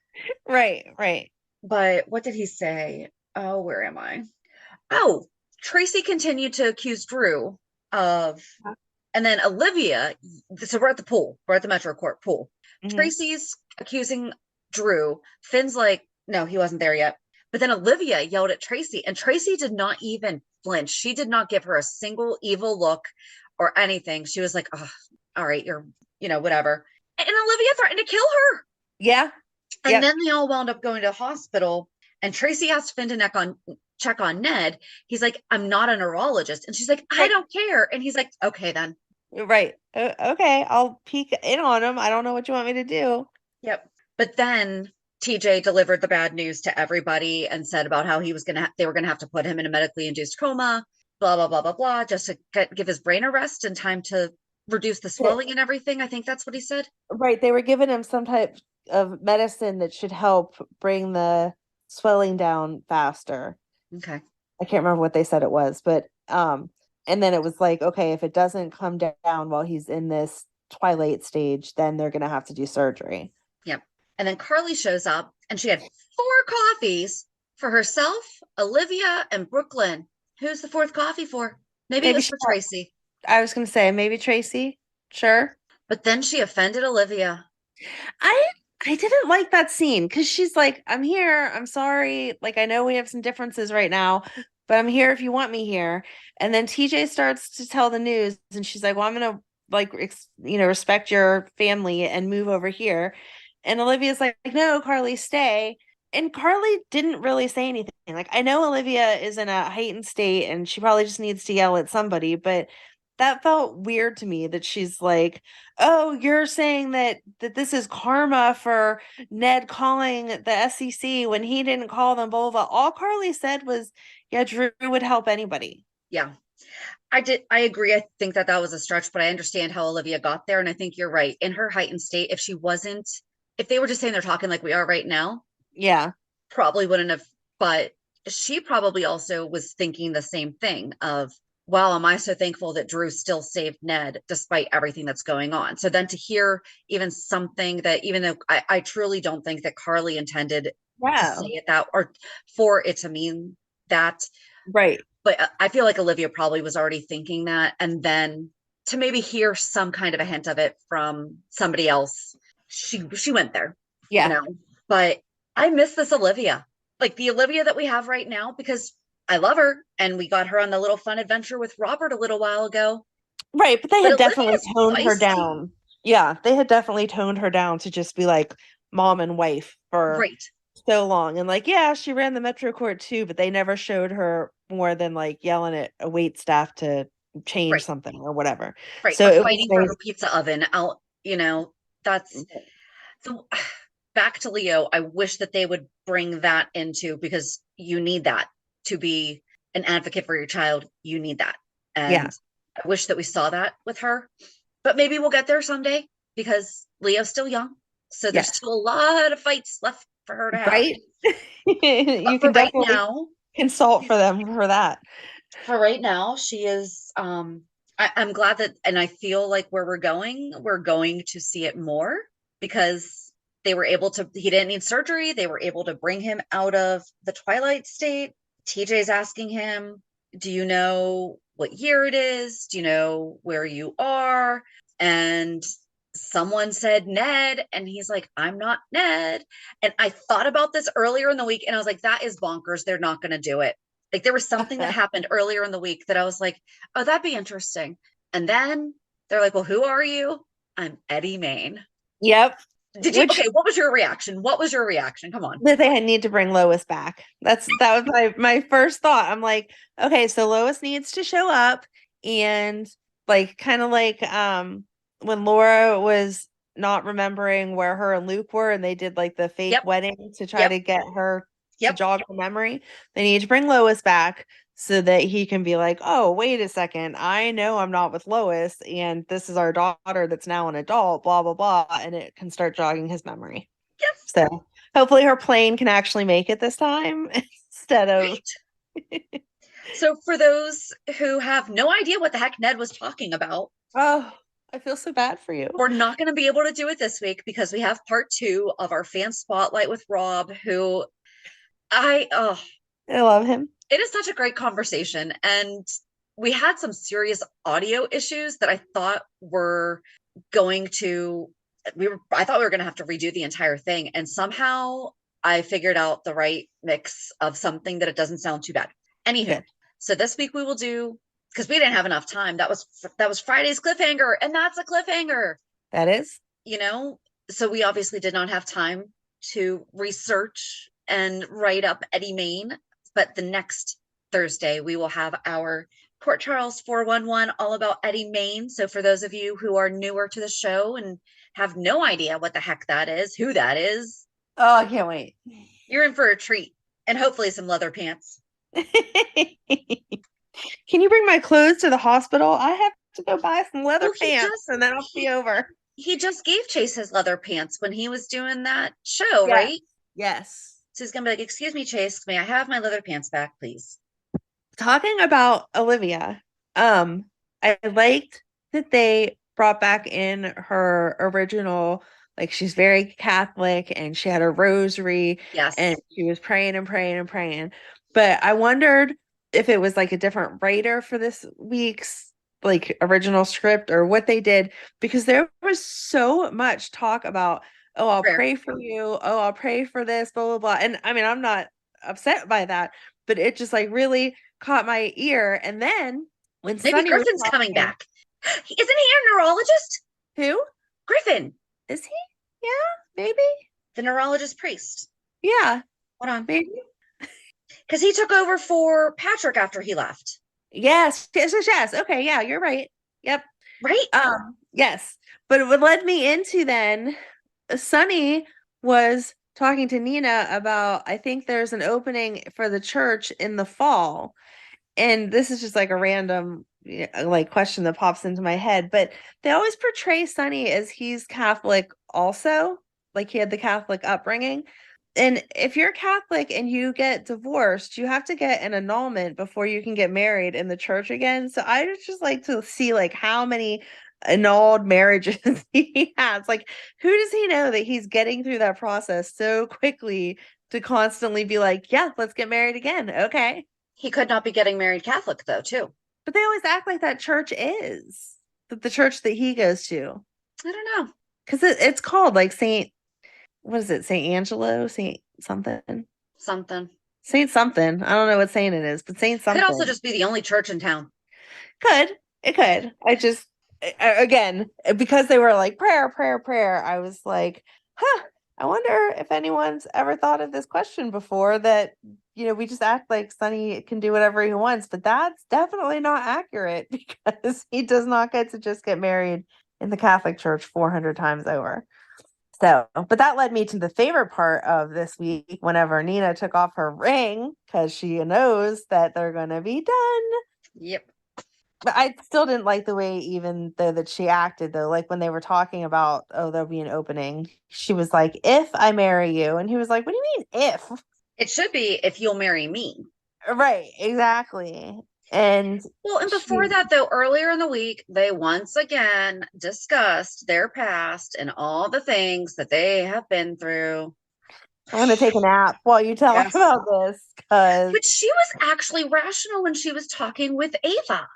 Right, right. But what did he say? Oh, where am I? Oh, Tracy continued to accuse Drew of, and then Olivia. So we're at the pool. We're at the Metro Court pool. Hmm. Tracy's accusing Drew. Finn's like, no, he wasn't there yet. But then Olivia yelled at Tracy, and Tracy did not even flinch. She did not give her a single evil look or anything. She was like, oh, all right, you're, whatever. And Olivia threatened to kill her. Yeah. And Yep. then they all wound up going to the hospital. And Tracy asked Finn to check on Ned. He's like, I'm not a neurologist. And she's like, I Right. don't care. And he's like, okay, then. Right. Okay. I'll peek in on him. I don't know what you want me to do. Yep. But then TJ delivered the bad news to everybody and said about how they were gonna have to put him in a medically induced coma, blah blah blah blah blah, just to give his brain a rest and time to reduce the Yeah, swelling and everything. I think that's what he said. right. They were giving him some type of medicine that should help bring the swelling down faster. Okay. I can't remember what they said it was, but and then it was like, okay, if it doesn't come down while he's in this twilight stage, then they're gonna have to do surgery. Yep. And then Carly shows up and she had 4 coffees for herself, Olivia, and Brook Lynn. Who's the fourth coffee for? Maybe it Maybe was for Tracy. I was gonna say maybe Tracy. Sure. But then she offended Olivia. I I didn't like that scene because she's like, I'm here. I'm sorry. Like, I know we have some differences right now, but I'm here if you want me here. And then TJ starts to tell the news, and she's like, well, I'm gonna like respect your family and move over here. And Olivia's like, no, Carly, stay. And Carly didn't really say anything. Like, I know Olivia is in a heightened state and she probably just needs to yell at somebody, but that felt weird to me that she's like, oh, you're saying that this is karma for Ned calling the SEC when he didn't call them, blah, blah, blah. All Carly said was, yeah, Drew would help anybody. Yeah. I agree. I think that was a stretch, but I understand how Olivia got there. And I think you're right. In her heightened state, if they were just saying they're talking like we are right now, Yeah. probably wouldn't have. But she probably also was thinking the same thing of, wow, am I so thankful that Drew still saved Ned despite everything that's going on. So then to hear even something that, even though I truly don't think that Carly intended to say Wow. it that, or for it to mean that, Right. but I feel like Olivia probably was already thinking that. And then to maybe hear some kind of a hint of it from somebody else, she went there, you Yeah. know. But I miss this Olivia, like the Olivia that we have right now, because I love her and we got her on the little fun adventure with Robert a little while ago. Right. But they But had definitely Olivia's toned her feisty. down. Yeah. They had definitely toned her down to just be like mom and wife for Right, so long. And like, yeah, she ran the Metro Court too, but they never showed her more than like yelling at a wait staff to change right, something or whatever. right. So Or it was fighting for nice. her pizza oven out, that's so. Back to Leo, I wish that they would bring that into, because you need that to be an advocate for your child. You need that. Yeah. And I wish that we saw that with her, but maybe we'll get there someday because Leo's still young. So there's Yes. still a lot of fights left for her to have. Right. But You can definitely consult for them for that. for right now, she is, I'm glad that, and I feel like where we're going to see it more because he didn't need surgery. They were able to bring him out of the twilight state. TJ's asking him, do you know what year it is? Do you know where you are? And someone said Ned, and he's like, I'm not Ned. And I thought about this earlier in the week, and I was like, that is bonkers. They're not going to do it. Like, there was something that happened earlier in the week that I was like, oh, that'd be interesting. And then they're like, well, who are you? I'm Eddie Maine. Yep. Okay, Which what was your reaction? What was your reaction? Come on. that they need to bring Lois back. That was my first thought. I'm like, okay, so Lois needs to show up and like kind of like when Laura was not remembering where her and Luke were and they did like the fake Yep. wedding to try Yep. to get her to Yep. jog her memory. They need to bring Lois back so that he can be like, oh, wait a second. I know I'm not with Lois, and this is our daughter that's now an adult, blah, blah, blah. And it can start jogging his memory. Yes. So hopefully her plane can actually make it this time instead of. Right. So for those who have no idea what the heck Ned was talking about, Oh, I feel so bad for you. we're not going to be able to do it this week because we have part 2 of our fan spotlight with Rob, who I love him. it is such a great conversation. And we had some serious audio issues that I thought were going to, I thought we were going to have to redo the entire thing. And somehow I figured out the right mix of something that it doesn't sound too bad. Anywho, Good. So this week we will do, because we didn't have enough time. That was Friday's cliffhanger, and that's a cliffhanger. That is. So we obviously did not have time to research and write up Eddie Maine, but the next Thursday we will have our Port Charles 411 all about Eddie Maine. So for those of you who are newer to the show and have no idea what the heck that is, who that is, Oh, I can't wait. you're in for a treat, and hopefully some leather pants. Can you bring my clothes to the hospital? I have to go buy some leather pants and then I'll be over. He just gave Chase his leather pants when he was doing that show, Yes. right? Yes. So he's gonna be like, excuse me, Chase, may I have my leather pants back, please? Talking about Olivia, I liked that they brought back in her original, like she's very Catholic and she had a rosary. Yes. And she was praying and praying and praying. But I wondered if it was like a different writer for this week's like original script or what they did, because there was so much talk about, oh, I'll pray for you. Oh, I'll pray for this, blah, blah, blah. And I mean, I'm not upset by that, but it just like really caught my ear. And then when maybe Sonny Griffin's coming back. Isn't he a neurologist? Who? Griffin. Is he? Yeah, maybe. The neurologist priest. Yeah. Hold on. Maybe. Because he took over for Patrick after he left. Yes. Yes. Okay. Yeah, you're right. Yep. Right? Yes. But what led me into then, Sonny was talking to Nina about, I think there's an opening for the church in the fall. And this is just like a random like question that pops into my head, but they always portray Sonny as he's Catholic also, like he had the Catholic upbringing. And if you're Catholic and you get divorced, you have to get an annulment before you can get married in the church again. So I just like to see like how many annulled marriages he has. Like, who does he know that he's getting through that process so quickly to constantly be like, yeah, let's get married again. Okay. He could not be getting married Catholic though, too. But they always act like that church is the church that he goes to. I don't know. Because it's called like what is it? Saint Angelo? Saint something? Something. Saint something. I don't know what saint it is, but Saint something. Could also just be the only church in town. It could. I just, again, because they were like prayer, prayer, prayer, I was like, I wonder if anyone's ever thought of this question before that, we just act like Sonny can do whatever he wants, but that's definitely not accurate because he does not get to just get married in the Catholic Church 400 times over. So, but that led me to the favorite part of this week whenever Nina took off her ring because she knows that they're going to be done. Yep. But I still didn't like the way, even though that she acted, though, like when they were talking about, oh, there'll be an opening. She was like, if I marry you. And he was like, what do you mean, if? It should be if you'll marry me. Right, exactly. And before that, though, earlier in the week, they once again discussed their past and all the things that they have been through. I'm going to take a nap while you tell us about this. But she was actually rational when she was talking with Ava.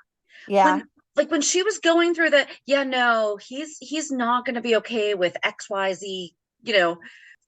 Yeah. When she was going through he's not going to be okay with XYZ,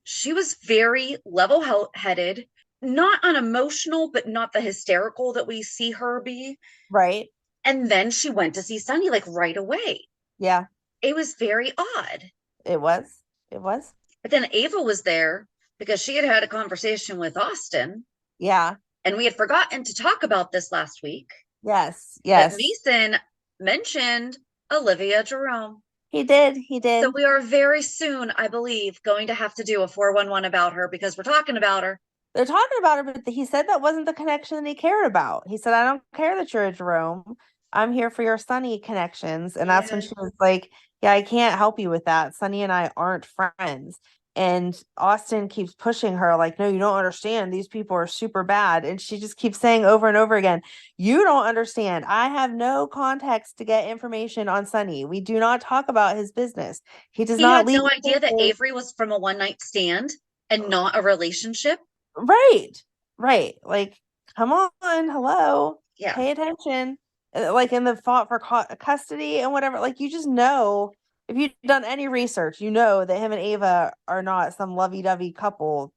she was very level-headed, not unemotional, but not the hysterical that we see her be. Right. And then she went to see Sonny right away. Yeah. It was very odd. It was. But then Ava was there because she had a conversation with Austin. Yeah. And we had forgotten to talk about this last week. Yes. But Mason mentioned Olivia Jerome. He did. So we are very soon, I believe, going to have to do a 411 about her because we're talking about her. They're talking about her, but he said that wasn't the connection that he cared about. He said, I don't care that you're a Jerome. I'm here for your Sonny connections. And that's when Yeah. she was like, yeah, I can't help you with that. Sonny and I aren't friends. And Austin keeps pushing her, like, no, you don't understand. These people are super bad. And she just keeps saying over and over again, you don't understand. I have no context to get information on Sonny. We do not talk about his business. He does He not had leave no idea that places. Avery was from a one night stand and not a relationship. Right. Right. Like, come on, hello. Yeah. Pay attention. Like in the fought for custody and whatever, like you just know if you've done any research, you know that him and Ava are not some lovey-dovey couple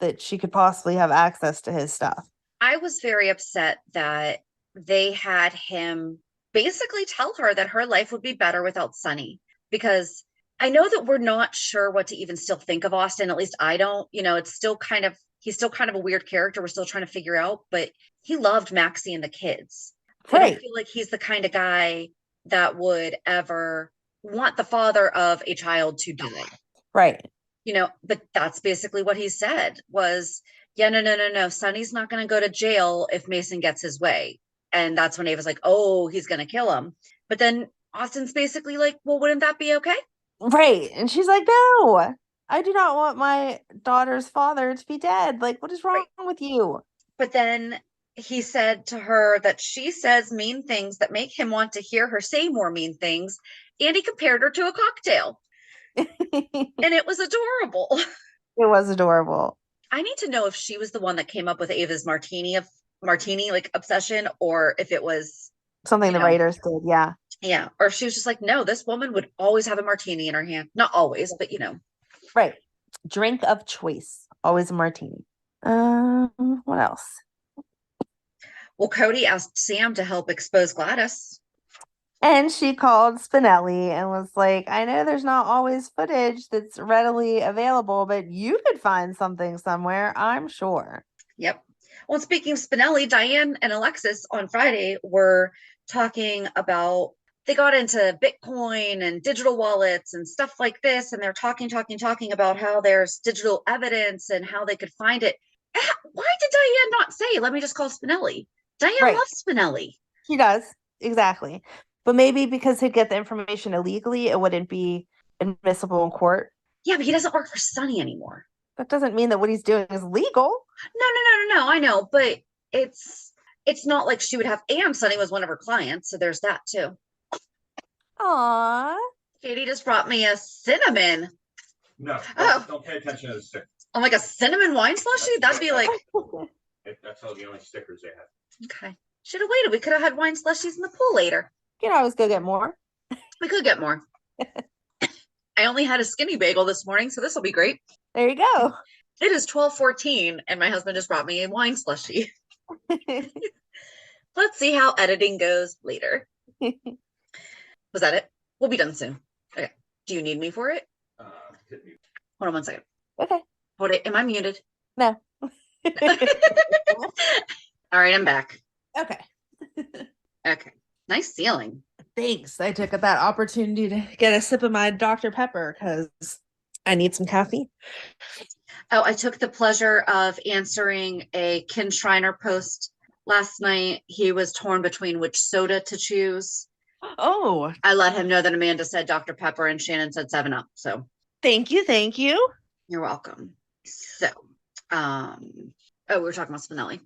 that she could possibly have access to his stuff. I was very upset that they had him basically tell her that her life would be better without Sonny because I know that we're not sure what to even still think of Austin. At least I don't. It's still he's still kind of a weird character. We're still trying to figure out, but he loved Maxie and the kids. I don't Right. feel like he's the kind of guy that would ever want the father of a child to die. Right. But that's basically what he said was, yeah, no, no, no, no. Sonny's not going to go to jail if Mason gets his way. And that's when Ava's like, oh, he's going to kill him. But then Austin's basically like, well, wouldn't that be okay? Right. And she's like, no, I do not want my daughter's father to be dead. Like, what is wrong Right. with you? But then he said to her that she says mean things that make him want to hear her say more mean things. And he compared her to a cocktail. It And it was adorable. was adorable. I need to know if she was the one that came up with Ava's martini like obsession, or if it was, Something you the know, writers did. Yeah. yeah, or if she was just like, no, this woman would always have a martini in her hand. Not always, but Right. Drink of choice. Always a martini. What else? Well, Cody asked Sam to help expose Gladys. And she called Spinelli and was like, I know there's not always footage that's readily available, but you could find something somewhere, I'm sure. Yep. Well, speaking of Spinelli, Diane and Alexis on Friday were talking about they got into Bitcoin and digital wallets and stuff like this, and they're talking about how there's digital evidence and how they could find it. Why did Diane not say, let me just call Spinelli? Diane Right. loves Spinelli. She does. Exactly. But maybe because he'd get the information illegally, it wouldn't be admissible in court. Yeah, but he doesn't work for Sonny anymore. That doesn't mean that what he's doing is legal. No, no, no, no, no. I know, but it's not like she would have. And Sonny was one of her clients, so there's that too. Aw. Katie just brought me a cinnamon. No, Oh, don't pay attention to the stick. I'm like a cinnamon wine slushy. That'd be like That's all the only stickers they have. okay. Should have waited. We could have had wine slushies in the pool later. You can always go get more. We could get more. I only had a skinny bagel this morning, so this will be great. There you go. It is 12:14, and my husband just brought me a wine slushie. Let's see how editing goes later. Was that it? We'll be done soon. Okay. Do you need me for it? Hit me. Hold on 1 second. Okay. Hold it. Am I muted? No. All right, I'm back. Okay. Okay. Nice ceiling. Thanks. I took that opportunity to get a sip of my Dr. Pepper because I need some caffeine. Oh, I took the pleasure of answering a Ken Schreiner post last night. He was torn between which soda to choose. Oh, I let him know that Amanda said Dr. Pepper and Shannon said 7-Up. So thank you. Thank you. you're welcome. So, we were talking about Spinelli.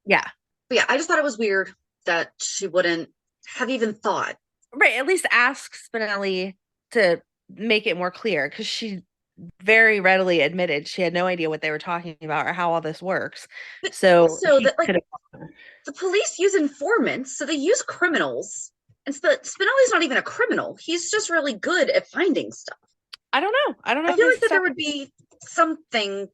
Yeah. But yeah, I just thought it was weird that she wouldn't have even thought. Right. At least ask Spinelli to make it more clear because she very readily admitted she had no idea what they were talking about or how all this works. But so also he that like could the police use informants, so they use criminals. And Spinelli's not even a criminal. He's just really good at finding stuff. I don't know. I don't know. I feel like that there would be something.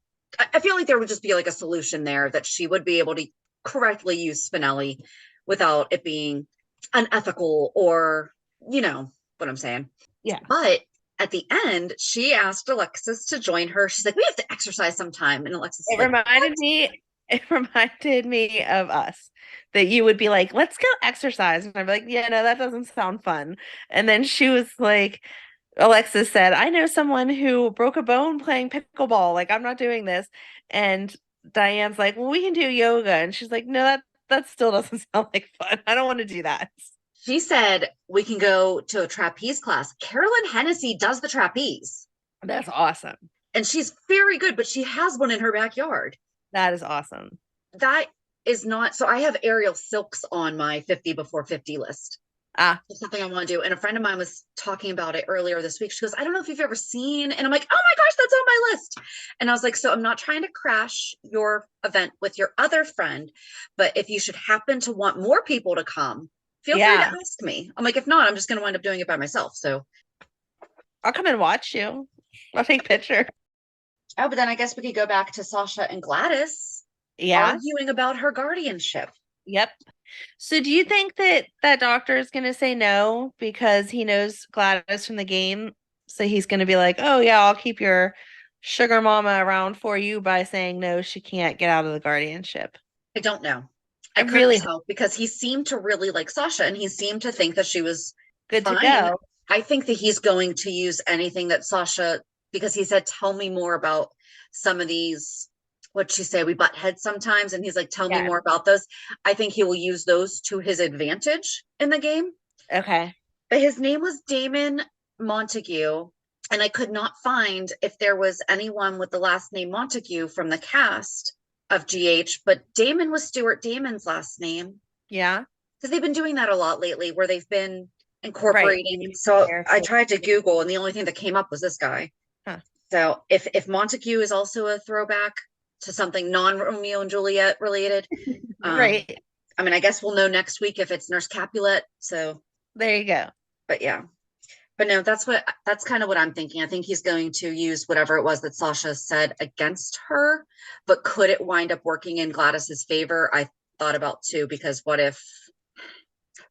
I feel like there would just be like a solution there that she would be able to correctly use Spinelli without it being unethical or, you know what I'm saying. Yeah. But at the end, she asked Alexis to join her. She's like, we have to exercise sometime. And Alexis It like, reminded what? me. It reminded me of us that you would be like, let's go exercise. And I'd be like, yeah, no, that doesn't sound fun. And then she was like, Alexis said, I know someone who broke a bone playing pickleball. Like, I'm not doing this. And Diane's like, well, we can do yoga. And she's like, no, that still doesn't sound like fun. I don't want to do that. She said we can go to a trapeze class. Carolyn Hennessy does the trapeze. That's awesome. And she's very good, but she has one in her backyard. That is awesome. That is not, so I have aerial silks on my 50 before 50 list. It's something I want to do. And a friend of mine was talking about it earlier this week. She goes, I don't know if you've ever seen, and I'm like, oh my gosh, that's on my list. And I was like, so I'm not trying to crash your event with your other friend, but if you should happen to want more people to come, feel free to ask me. I'm like, if not, I'm just going to wind up doing it by myself. So I'll come and watch you. I'll take pictures. Oh, but then I guess we could go back to Sasha and Gladys arguing about her guardianship. Yep. So do you think that doctor is going to say no because he knows Gladys from the game? So he's going to be like, oh, yeah, I'll keep your sugar mama around for you by saying no, she can't get out of the guardianship. I don't know. I really hope because he seemed to really like Sasha and he seemed to think that she was good fine. To go. I think that he's going to use anything that Sasha, because he said, tell me more about some of these, what'd she say? We butt heads sometimes. And he's like, tell me more about those. I think he will use those to his advantage in the game. Okay. But his name was Damon Montague. And I could not find if there was anyone with the last name Montague from the cast of GH, but Damon was Stuart Damon's last name. Yeah. Because they've been doing that a lot lately where they've been incorporating. Right. So I tried to Google and the only thing that came up was this guy. Huh. So if Montague is also a throwback to something non-Romeo and Juliet related. Right. I mean, I guess we'll know next week if it's Nurse Capulet. So there you go. But yeah. But no, that's kind of what I'm thinking. I think he's going to use whatever it was that Sasha said against her, but could it wind up working in Gladys's favor? I thought about too, because what if,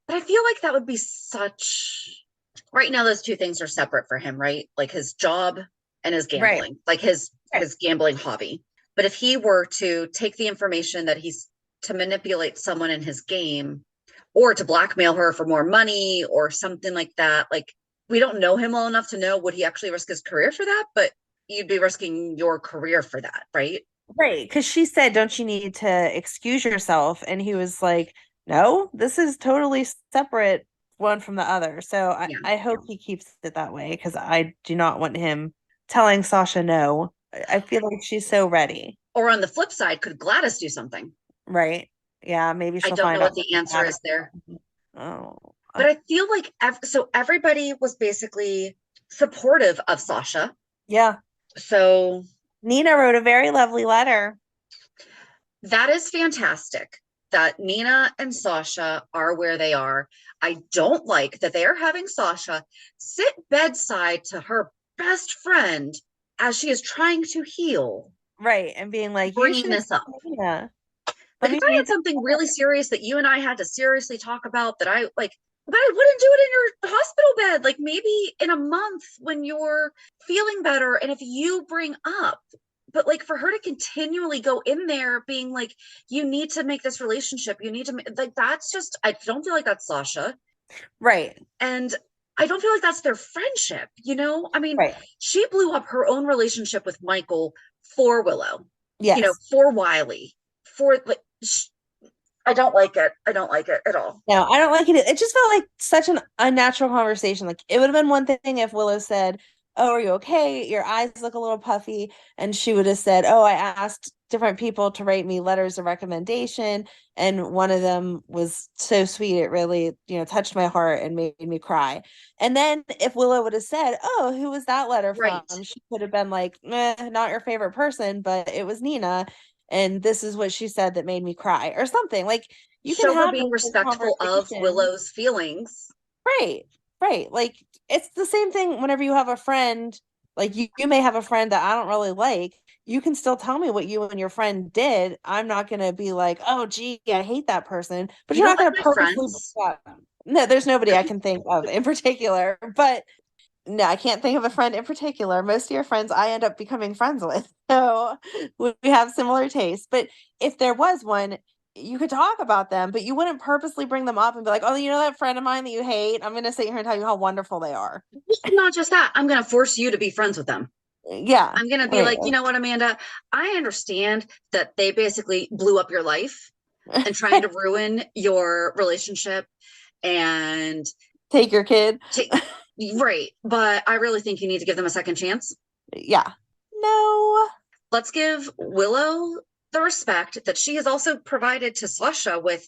but I feel like that would be right now, those two things are separate for him, right? Like his job and his gambling, like his gambling hobby. But if he were to take the information that he's to manipulate someone in his game or to blackmail her for more money or something like that, like we don't know him well enough to know, would he actually risk his career for that? But you'd be risking your career for that, right? Right. Because she said, don't you need to excuse yourself? And he was like, no, this is totally separate one from the other. So I hope he keeps it that way because I do not want him telling Sasha no. I feel like she's so ready. Or on the flip side, could Gladys do something? Right. Yeah, maybe she'll find out. I don't know what the answer is there. Oh. But I feel like everybody was basically supportive of Sasha. Yeah. So Nina wrote a very lovely letter. That is fantastic that Nina and Sasha are where they are. I don't like that they are having Sasha sit bedside to her best friend as she is trying to heal. Right. And being like, bringing this up. Nina. Like if I had something really serious that you and I had to seriously talk about that I like, but I wouldn't do it in your hospital bed. Like maybe in a month when you're feeling better. And if you bring up, but like for her to continually go in there being like, you need to make this relationship. You need to like, that's just, I don't feel like that's Sasha. Right. And I don't feel like that's their friendship. You know, I mean, she blew up her own relationship with Michael for Willow, you know, for Wiley, for like, I don't like it. I don't like it at all. No, I don't like it. It just felt like such an unnatural conversation. Like it would have been one thing if Willow said, oh, are you okay? Your eyes look a little puffy. And she would have said, oh, I asked different people to write me letters of recommendation. And one of them was so sweet. It really, touched my heart and made me cry. And then if Willow would have said, oh, who was that letter from? She could have been like, not your favorite person, but it was Nina. And this is what she said that made me cry or something. Like you can have being respectful of Willow's feelings. Right. Like it's the same thing whenever you have a friend, like you may have a friend that I don't really like. You can still tell me what you and your friend did. I'm not going to be like, oh, gee, I hate that person. But you're not going to purposely. No, there's nobody I can think of in particular. But no, I can't think of a friend in particular. Most of your friends I end up becoming friends with. So we have similar tastes. But if there was one, you could talk about them, but you wouldn't purposely bring them up and be like, oh, you know that friend of mine that you hate? I'm going to sit here and tell you how wonderful they are. Not just that. I'm going to force you to be friends with them. Yeah. I'm going to be right. like, you know what, Amanda, I understand that they basically blew up your life and trying to ruin your relationship and take your kid. Right. But I really think you need to give them a second chance. Yeah. No. Let's give Willow the respect that she has also provided to Sasha with,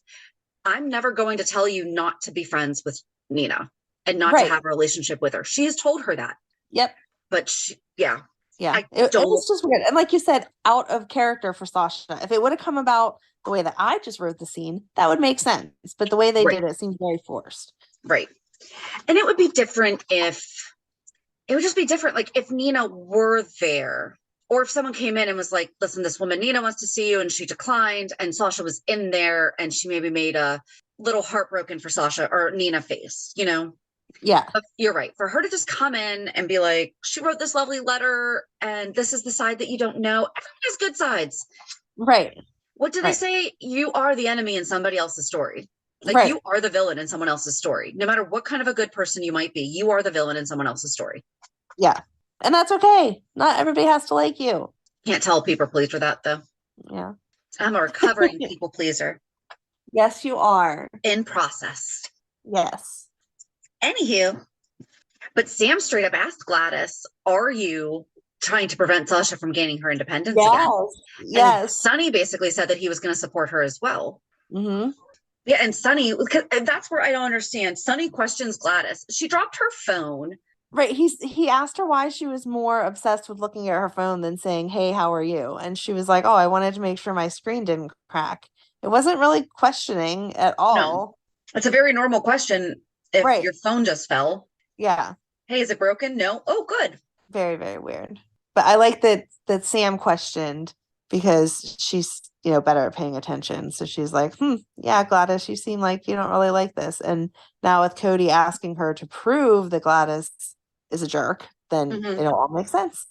I'm never going to tell you not to be friends with Nina and not to have a relationship with her. She has told her that. Yep. But yeah. Yeah. It was just weird. And like you said, out of character for Sasha. If it would have come about the way that I just wrote the scene, that would make sense. But the way they did it seemed very forced. Right. And it would be different if it would just be different. Like if Nina were there, or if someone came in and was like, listen, this woman, Nina, wants to see you, and she declined, and Sasha was in there, and she maybe made a little heartbroken for Sasha or Nina face, you know? Yeah. But you're right. For her to just come in and be like, she wrote this lovely letter, and this is the side that you don't know. Everyone has good sides. Right. What do they say? You are the enemy in somebody else's story. Like you are the villain in someone else's story. No matter what kind of a good person you might be, you are the villain in someone else's story. Yeah. And that's okay. Not everybody has to like you. Can't tell people pleaser that though. Yeah. I'm a recovering people pleaser. Yes, you are. In process. Yes. Anywho, but Sam straight up asked Gladys, are you trying to prevent Sasha from gaining her independence again? Yes. And Sonny basically said that he was going to support her as well. Mm-hmm. Yeah, and Sonny, that's where I don't understand. Sonny questions Gladys. She dropped her phone. Right. He asked her why she was more obsessed with looking at her phone than saying, hey, how are you? And she was like, oh, I wanted to make sure my screen didn't crack. It wasn't really questioning at all. No. It's a very normal question if your phone just fell. Yeah. Hey, is it broken? No. Oh, good. Very, very weird. But I like that Sam questioned because she's, better at paying attention. So she's like, yeah, Gladys, you seem like you don't really like this. And now with Cody asking her to prove that Gladys is a jerk, then it all makes sense.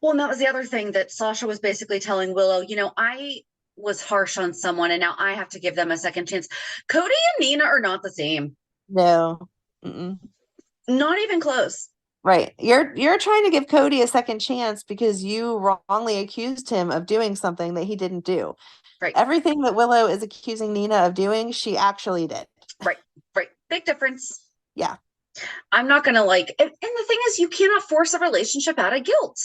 Well, and that was the other thing that Sasha was basically telling Willow, I was harsh on someone and now I have to give them a second chance. Cody and Nina are not the same. No. Not even close. Right. You're trying to give Cody a second chance because you wrongly accused him of doing something that he didn't do. Right. Everything that Willow is accusing Nina of doing, she actually did. Right. Big difference. Yeah. I'm not going to and the thing is, you cannot force a relationship out of guilt.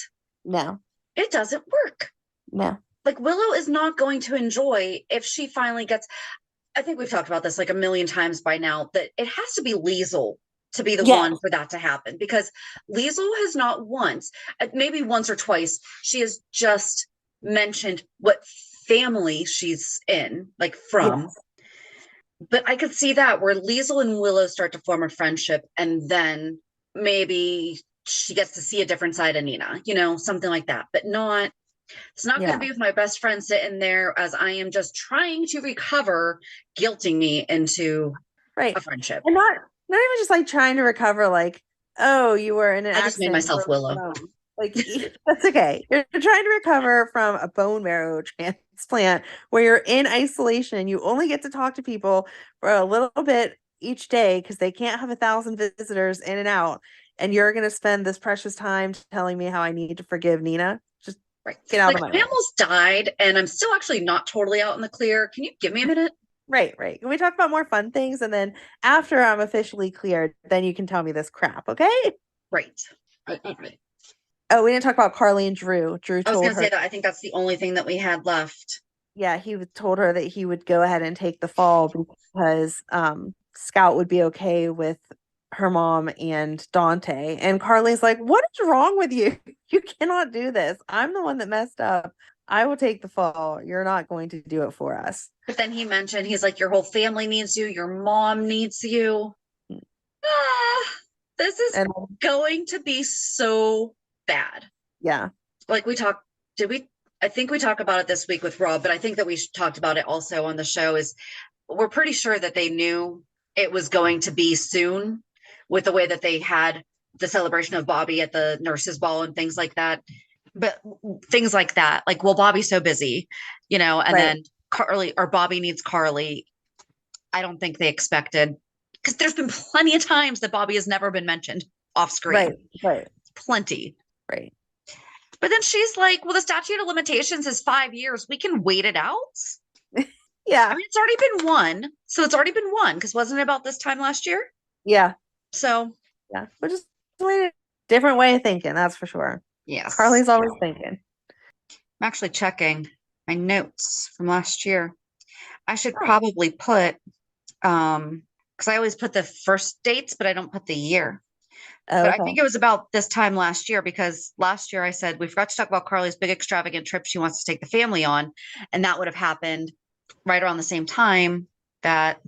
No. It doesn't work. No. Like Willow is not going to enjoy if she finally gets, I think we've talked about this like a million times by now, that it has to be Liesl to be the one for that to happen, because Liesl has not once, maybe once or twice, she has just mentioned what family she's in, like from. Yes. But I could see that where Liesl and Willow start to form a friendship, and then maybe she gets to see a different side of Nina, something like that. But it's not going to be with my best friend sitting there as I am just trying to recover, guilting me into a friendship. And not even just like trying to recover, like, oh, you were in an accident. I just made myself Willow. Like, that's okay. You're trying to recover from a bone marrow transplant where you're in isolation. You only get to talk to people for a little bit each day because they can't have 1,000 visitors in and out. And you're going to spend this precious time telling me how I need to forgive Nina. Just get out of my way. I almost died and I'm still actually not totally out in the clear. Can you give me a minute? Right. Can we talk about more fun things? And then after I'm officially cleared, then you can tell me this crap. Okay. Right. Oh, we didn't talk about Carly and Drew. I was going to say that I think that's the only thing that we had left. Yeah, he told her that he would go ahead and take the fall because Scout would be okay with her mom and Dante. And Carly's like, what is wrong with you? You cannot do this. I'm the one that messed up. I will take the fall. You're not going to do it for us. But then he mentioned, he's like, your whole family needs you. Your mom needs you. This is going to be so bad. Yeah. Like I think we talked about it this week with Rob, but I think that we talked about it also on the show, is we're pretty sure that they knew it was going to be soon with the way that they had the celebration of Bobby at the nurses' ball and things like that. But things like that, like, well, Bobby's so busy, and then Carly, or Bobby needs Carly. I don't think they expected, because there's been plenty of times that Bobby has never been mentioned off screen. Right. Plenty. Right. But then she's like, well, the statute of limitations is 5 years. We can wait it out. Yeah. I mean, it's already been one. So it's already been one because wasn't it about this time last year? Yeah. So, Yeah. We're just different way of thinking, that's for sure. yes. Carly's always thinking. I'm actually checking my notes from last year. I should probably put, because I always put the first dates, but I don't put the year. Oh, But I okay. think it was about this time last year because last year I said we forgot to talk about Carly's big extravagant trip she wants to take the family on. And that would have happened right around the same time that,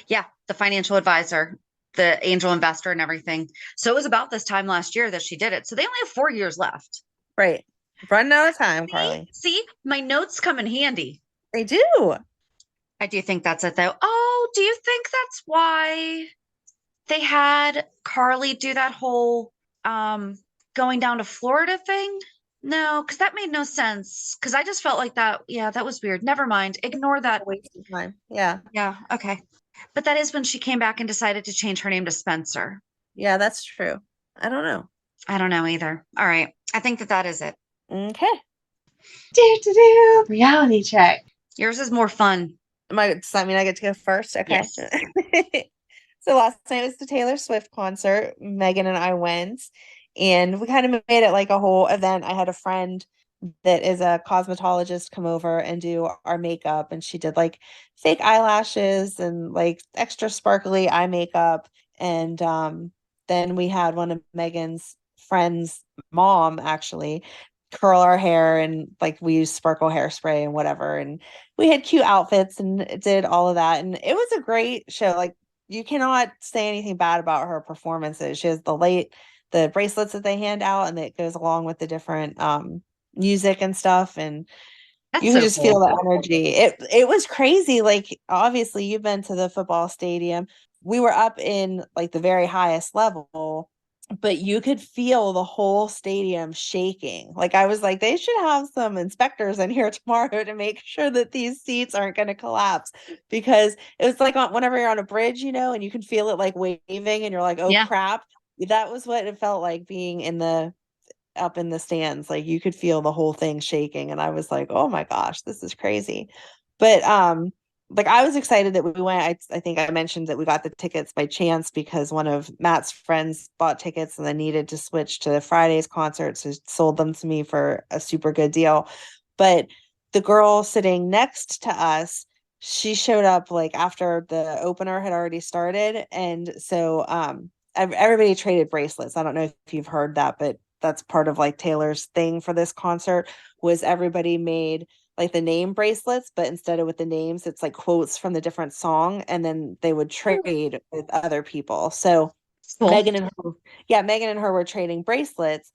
yeah, the financial advisor, the angel investor and everything. So it was about this time last year that she did it. So they only have 4 years left. Right. Running out of time, Carly. See, my notes come in handy. They do. I do think that's it though. Oh, do you think that's why they had Carly do that whole going down to Florida thing? No, because that made no sense. Because I just felt like that, yeah, that was weird. Never mind. Ignore that. Waste of time. Yeah. Yeah, okay. But that is when she came back and decided to change her name to Spencer. Yeah, that's true. I don't know. I don't know either. All right. I think that is it. Okay. Reality check. Yours is more fun. Does that mean I get to go first? Okay. Yes. So last night was the Taylor Swift concert. Megan and I went, and we kind of made it like a whole event. I had a friend that is a cosmetologist come over and do our makeup, and she did like fake eyelashes and like extra sparkly eye makeup. And then we had one of Megan's friends' mom actually curl our hair, and like we used sparkle hairspray and whatever, and we had cute outfits and did all of that, and it was a great show. Like, you cannot say anything bad about her performances. She has the bracelets that they hand out, and it goes along with the different music and stuff, and That's you so can just feel the energy. It was crazy. Like, obviously you've been to the football stadium. We were up in like the very highest level, but you could feel the whole stadium shaking. Like, I was like, they should have some inspectors in here tomorrow to make sure that these seats aren't going to collapse, because it was like whenever you're on a bridge, and you can feel it like waving and you're like, oh crap. That was what it felt like being up in the stands. Like, you could feel the whole thing shaking, and I was like, oh my gosh, this is crazy. But like, I was excited that we went. I think I mentioned that we got the tickets by chance because one of Matt's friends bought tickets and then needed to switch to Friday's concert, so sold them to me for a super good deal. But the girl sitting next to us, she showed up like after the opener had already started, and so everybody traded bracelets. I don't know if you've heard that, but that's part of like Taylor's thing for this concert, was everybody made like the name bracelets, but instead of with the names, it's like quotes from the different song, and then they would trade with other people. So cool. Megan and her were trading bracelets,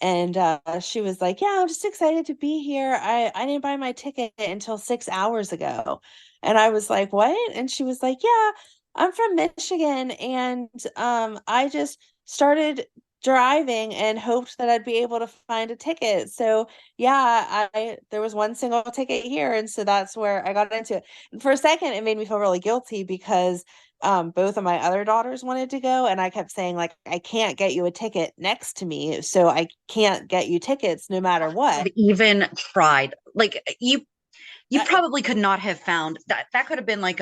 and she was like, yeah, I'm just excited to be here. I didn't buy my ticket until 6 hours ago. And I was like, what? And she was like, yeah, I'm from Michigan, and I just started driving and hoped that I'd be able to find a ticket. So yeah, there was one single ticket here, and so that's where I got into it. And for a second, it made me feel really guilty because both of my other daughters wanted to go, and I kept saying, like, I can't get you a ticket next to me, so I can't get you tickets no matter what. I've even tried. Like, you probably could not have found that. That could have been like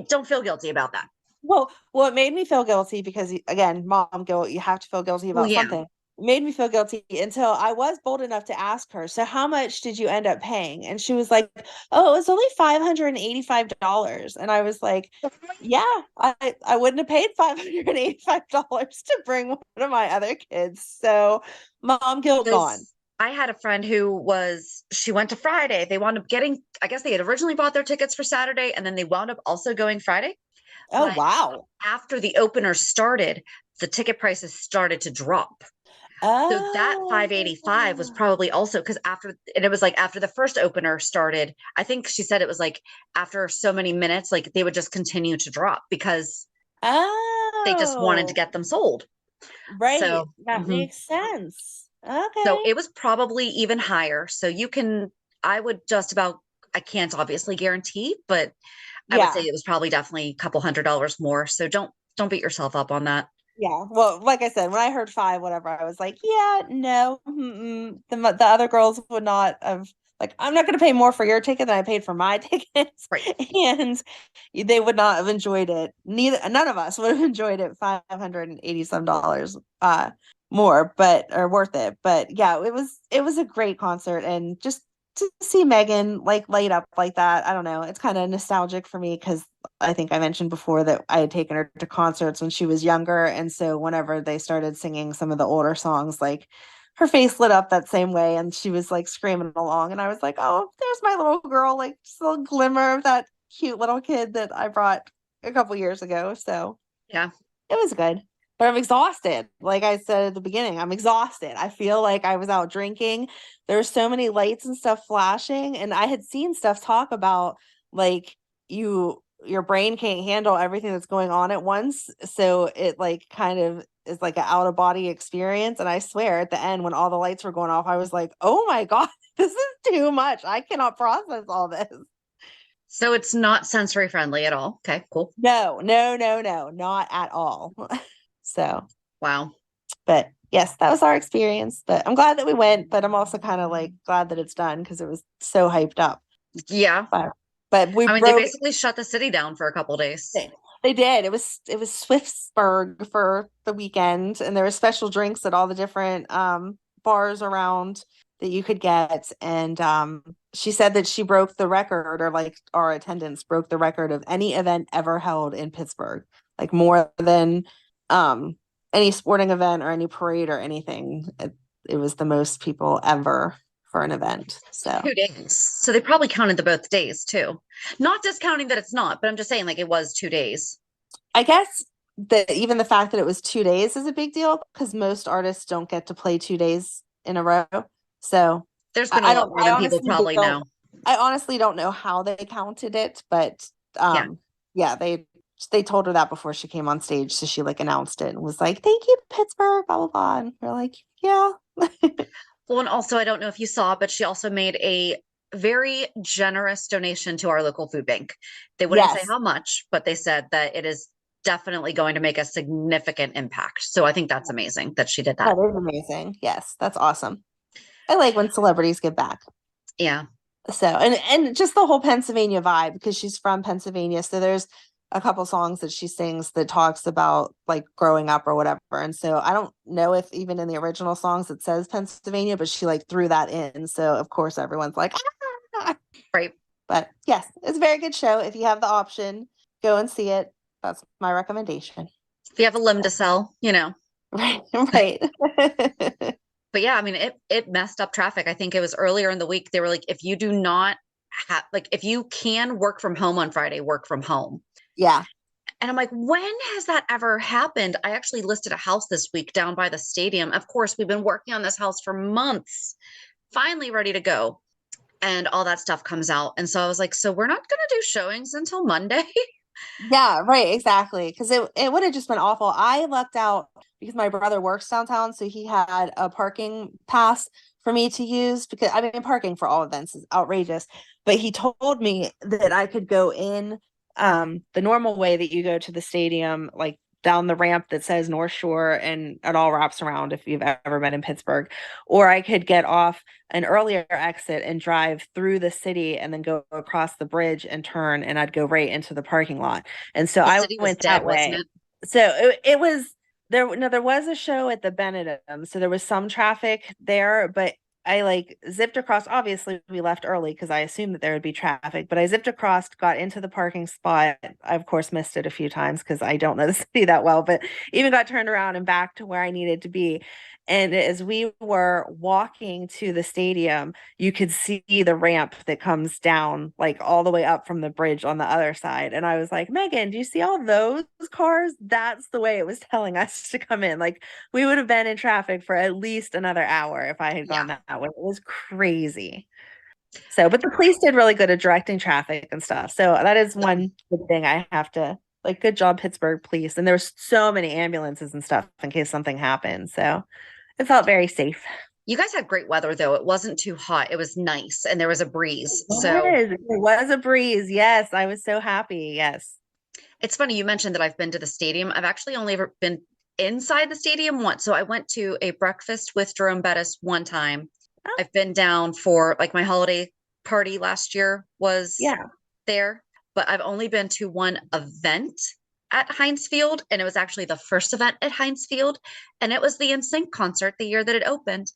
don't feel guilty about that. Well, it made me feel guilty because, again, mom guilt, you have to feel guilty about something. It made me feel guilty until I was bold enough to ask her, so how much did you end up paying? And she was like, oh, it was only $585. And I was like, yeah, I wouldn't have paid $585 to bring one of my other kids. So mom guilt gone. I had a friend she went to Friday. They wound up I guess they had originally bought their tickets for Saturday, and then they wound up also going Friday. Oh, wow. After the opener started, the ticket prices started to drop. Oh. So that $585 was probably also because it was like after the first opener started, I think she said it was like after so many minutes, like they would just continue to drop because they just wanted to get them sold. Right. So, that makes sense. Okay. So it was probably even higher. So I can't obviously guarantee, but I would say it was probably definitely a couple $100 more. So don't beat yourself up on that. Yeah. Well, like I said, when I heard five, whatever, I was like, yeah, no. The other girls would not have, like, I'm not going to pay more for your ticket than I paid for my tickets. Right. And they would not have enjoyed it. None of us would have enjoyed it $580 some more, but or worth it. But yeah, it was a great concert, and just to see Megan like light up like that, I don't know. It's kind of nostalgic for me because I think I mentioned before that I had taken her to concerts when she was younger. And so whenever they started singing some of the older songs, like her face lit up that same way and she was like screaming along. And I was like, oh, there's my little girl, like just a little glimmer of that cute little kid that I brought a couple years ago. So Yeah. it was good. But I'm exhausted. Like I said at the beginning, I'm exhausted. I feel like I was out drinking. There were so many lights and stuff flashing. And I had seen stuff talk about like your brain can't handle everything that's going on at once. So it like kind of is like an out of body experience. And I swear at the end when all the lights were going off, I was like, oh my God, this is too much. I cannot process all this. So it's not sensory friendly at all. Okay, cool. No, no, no, no, not at all. So, Wow. but yes, that was our experience. But I'm glad that we went, but I'm also kind of like glad that it's done because it was so hyped up. Yeah. But we I mean, they rode. basically shut the city down for a couple days. They did. It was Swiftsburg for the weekend, and there were special drinks at all the different bars around that you could get. And she said that she broke the record, or like our attendance broke the record of any event ever held in Pittsburgh, like more than any sporting event or any parade or anything. It was the most people ever for an event. So 2 days. So they probably counted the both days too. Not discounting that it's not, but I'm just saying like it was 2 days. I guess that even the fact that it was 2 days is a big deal because most artists don't get to play 2 days in a row. So There's been a I lot don't. more than people probably know. I honestly don't know how they counted it, but Yeah. yeah, they told her that before she came on stage, so she like announced it and was like, "Thank you, Pittsburgh," blah blah blah, and we're like, "Yeah." Well, and also I don't know if you saw, but she also made a very generous donation to our local food bank. They wouldn't say Yes, how much, but they said that it is definitely going to make a significant impact. So I think that's amazing that she did that. that is amazing. Yes, that's awesome. I like when celebrities give back. Yeah. So and just the whole Pennsylvania vibe because she's from Pennsylvania. So there's a couple songs that she sings that talks about like growing up or whatever. And so I don't know if even in the original songs it says Pennsylvania, but she like threw that in. So of course everyone's like, ah! Right. But yes, it's a very good show. If you have the option, go and see it. That's my recommendation. If you have a limb to sell, you know. Right, right. But yeah, I mean, it messed up traffic. I think it was earlier in the week. They were like, if you do not have, like, if you can work from home on Friday, work from home. Yeah. And I'm like, when has that ever happened? I actually listed a house this week down by the stadium. Of course, we've been working on this house for months, finally ready to go. And all that stuff comes out. And so I was like, so we're not going to do showings until Monday. Yeah, right, exactly. Because it would have just been awful. I lucked out because my brother works downtown, so he had a parking pass for me to use because I mean parking for all events is outrageous. But he told me that I could go in the normal way that you go to the stadium, like down the ramp that says North Shore and it all wraps around if you've ever been in Pittsburgh. Or I could get off an earlier exit and drive through the city and then go across the bridge and turn and I'd go right into the parking lot. And so The I city was went dead, that wasn't way. it? So it was there. No, there was a show at the Benedum, so there was some traffic there, but I like zipped across. Obviously, we left early because I assumed that there would be traffic, but I zipped across, got into the parking spot. I, of course, missed it a few times because I don't know the city that well, but even got turned around and back to where I needed to be. And as we were walking to the stadium, you could see the ramp that comes down like all the way up from the bridge on the other side. And I was like, Megan, do you see all those cars? That's the way it was telling us to come in. Like we would have been in traffic for at least another hour if I had gone Yeah. that way. It was crazy. So, but the police did really good at directing traffic and stuff. So that is one good thing I have to like, good job, Pittsburgh police. And there's so many ambulances and stuff in case something happened. So it felt very safe. You guys had great weather though. It wasn't too hot. It was nice and there was a breeze. So It was a breeze. Yes, I was so happy. Yes. it's funny you mentioned that I've been to the stadium. I've actually only ever been inside the stadium once. So I went to a breakfast with Jerome Bettis one time. Oh. I've been down for like my holiday party last year was there, but I've only been to one event at Heinz Field, and it was actually the first event at Heinz Field, and it was the NSYNC concert the year that it opened.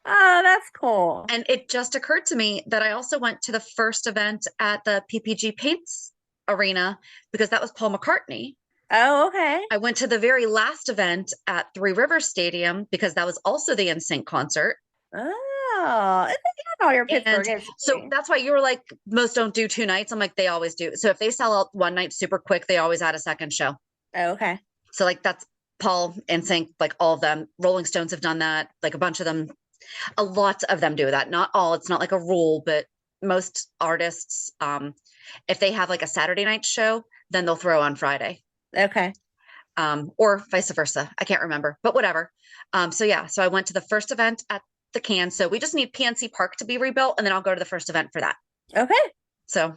Oh, that's cool. And it just occurred to me that I also went to the first event at the PPG Paints Arena because that was Paul McCartney. Oh, okay. I went to the very last event at Three Rivers Stadium because that was also the NSYNC concert. Oh, it's all your Pittsburgh history. So that's why you were like, most don't do 2 nights. I'm like, they always do. So if they sell out one night super quick, they always add a second show. Oh, okay. So like that's Paul and NSYNC, like all of them. Rolling Stones have done that. Like a bunch of them, a lot of them do that. Not all. It's not like a rule, but most artists, if they have like a Saturday night show, then they'll throw on Friday. Okay. Or vice versa. I can't remember, but whatever. So I went to the first event at the Can. So we just need PNC Park to be rebuilt, and then I'll go to the first event for that. Okay. So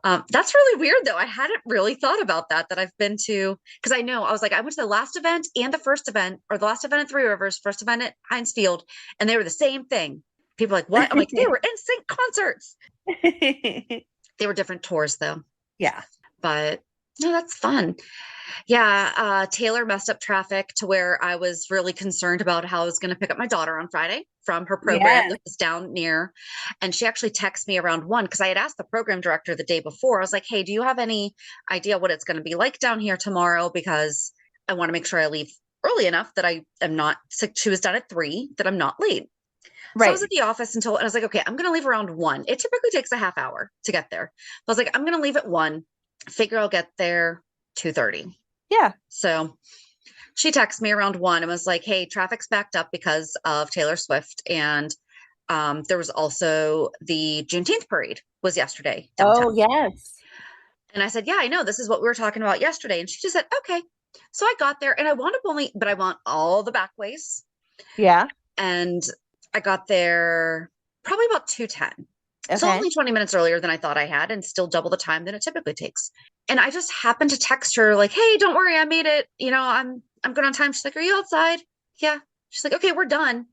that's really weird, though. I hadn't really thought about that I've been to, because I know I was like, I went to the last event and the first event, or the last event at Three Rivers, first event at Heinz Field, and they were the same thing. People are like, what? I'm like, they were NSYNC concerts. They were different tours, though. Yeah. But no, that's fun. Yeah, Taylor messed up traffic to where I was really concerned about how I was going to pick up my daughter on Friday from her program that was down near. And she actually texted me around 1 because I had asked the program director the day before. I was like, hey, do you have any idea what it's going to be like down here tomorrow? Because I want to make sure I leave early enough that I am not sick. She was done at 3, that I'm not late. Right. So I was at the office and I was like, okay, I'm going to leave around 1. It typically takes a half hour to get there. I was like, I'm going to leave at 1, figure I'll get there 2:30. Yeah. So she texted me around 1 and was like, hey, traffic's backed up because of Taylor Swift. And there was also the Juneteenth parade was yesterday downtown. Oh, yes. And I said, yeah, I know. This is what we were talking about yesterday. And she just said, okay. So I got there and I want all the back ways. Yeah. And I got there probably about 2:10. Okay. So only 20 minutes earlier than I thought I had, and still double the time than it typically takes. And I just happened to text her like, hey, don't worry, I made it. You know, I'm good on time. She's like, are you outside? Yeah. She's like, okay, we're done.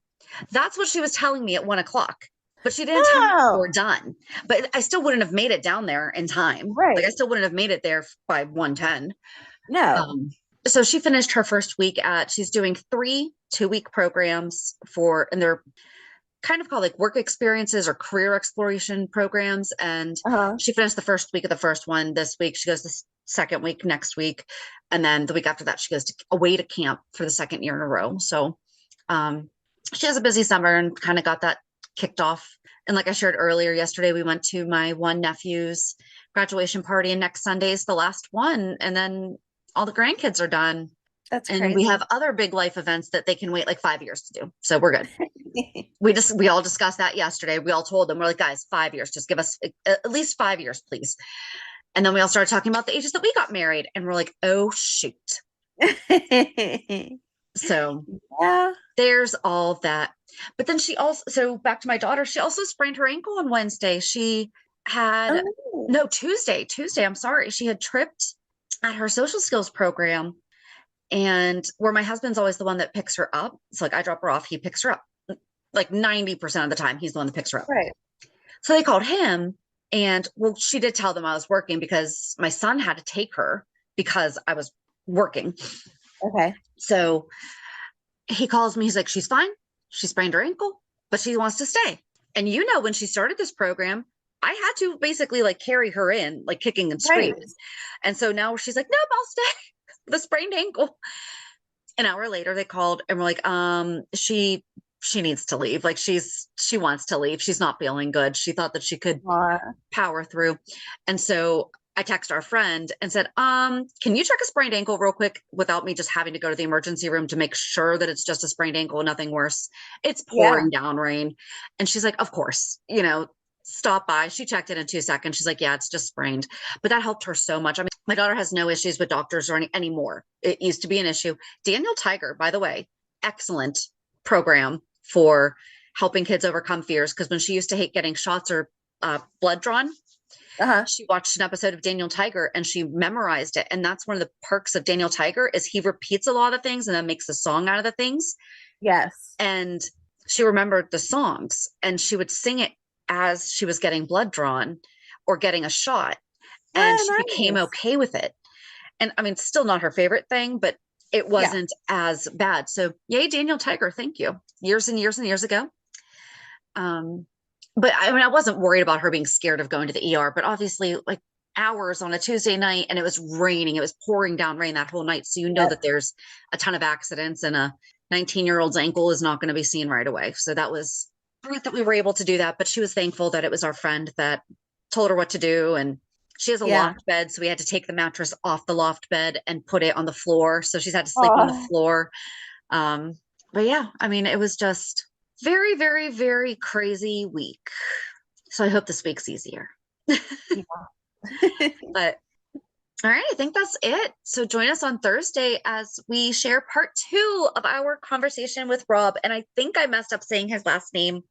That's what she was telling me at 1 o'clock, but she didn't tell me we're done. But I still wouldn't have made it down there in time. Right. Like I still wouldn't have made it there by 1:10. No. So she finished her first week she's doing 3 2-week programs and they're kind of called like work experiences or career exploration programs. And she finished the first week of the first one this week. She goes the second week next week. And then the week after that, she goes away to camp for the second year in a row. So she has a busy summer and kind of got that kicked off. And like I shared earlier, yesterday, we went to my one nephew's graduation party, and next Sunday is the last one. And then all the grandkids are done. That's and crazy. We have other big life events that they can wait like 5 years to do. So we're good. We all discussed that yesterday. We all told them, we're like, guys, 5 years, just give us at least 5 years, please. And then we all started talking about the ages that we got married, and we're like, oh shoot. So yeah, there's all that. But then so back to my daughter, she also sprained her ankle on Wednesday. She had Tuesday. I'm sorry. She had tripped at her social skills program. And where my husband's always the one that picks her up. So like I drop her off, he picks her up. Like 90% of the time, he's the one that picks her up. Right. So they called him, and she did tell them I was working because my son had to take her because I was working. Okay. So he calls me, he's like, she's fine. She sprained her ankle, but she wants to stay. And when she started this program, I had to basically like carry her in, like kicking and screaming. Right. And so now she's like, nope, I'll stay. The sprained ankle. An hour later they called and we're like, she needs to leave. Like she wants to leave. She's not feeling good. She thought that she could power through. And so I texted our friend and said, can you check a sprained ankle real quick without me just having to go to the emergency room to make sure that it's just a sprained ankle and nothing worse? It's pouring down rain. And she's like, of course, stop by. She checked it in 2 seconds. She's like, yeah, it's just sprained. But that helped her so much. I mean, my daughter has no issues with doctors or anymore. It used to be an issue. Daniel Taggert, by the way, excellent program for helping kids overcome fears. Because when she used to hate getting shots or blood drawn She watched an episode of Daniel Taggert and she memorized it. And that's one of the perks of Daniel Taggert is he repeats a lot of things and then makes a song out of the things. Yes. And she remembered the songs and she would sing it as she was getting blood drawn or getting a shot. And she became okay with it. And I mean, still not her favorite thing, but it wasn't as bad. So yay, Daniel Taggert. Thank you. Years and years and years ago. But I mean, I wasn't worried about her being scared of going to the ER, but obviously like hours on a Tuesday night and it was raining. It was pouring down rain that whole night. So you know that there's a ton of accidents and a 19-year-old's ankle is not going to be seen right away. So that was great that we were able to do that. But she was thankful that it was our friend that told her what to do. And she has a loft bed. So we had to take the mattress off the loft bed and put it on the floor. So she's had to sleep on the floor. But yeah, I mean, it was just very, very, very crazy week. So I hope this week's easier. But all right, I think that's it. So join us on Thursday as we share part 2 of our conversation with Rob. And I think I messed up saying his last name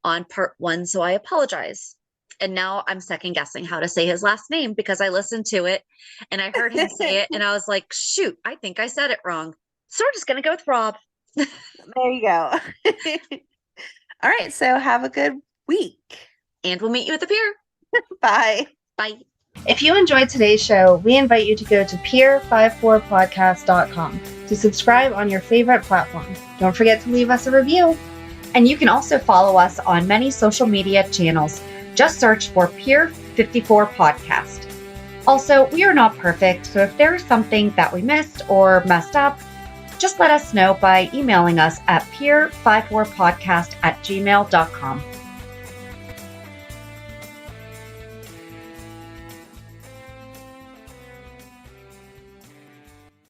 on part 1, so I apologize. And now I'm second guessing how to say his last name because I listened to it and I heard him say it and I was like, shoot, I think I said it wrong. So we're just going to go with Rob. There you go. All right, so have a good week. And we'll meet you at the pier. Bye. Bye. If you enjoyed today's show, we invite you to go to pier54podcast.com to subscribe on your favorite platform. Don't forget to leave us a review. And you can also follow us on many social media channels. Just search for Pier 54 Podcast. Also, we are not perfect, so if there is something that we missed or messed up, just let us know by emailing us at pier54podcast@gmail.com.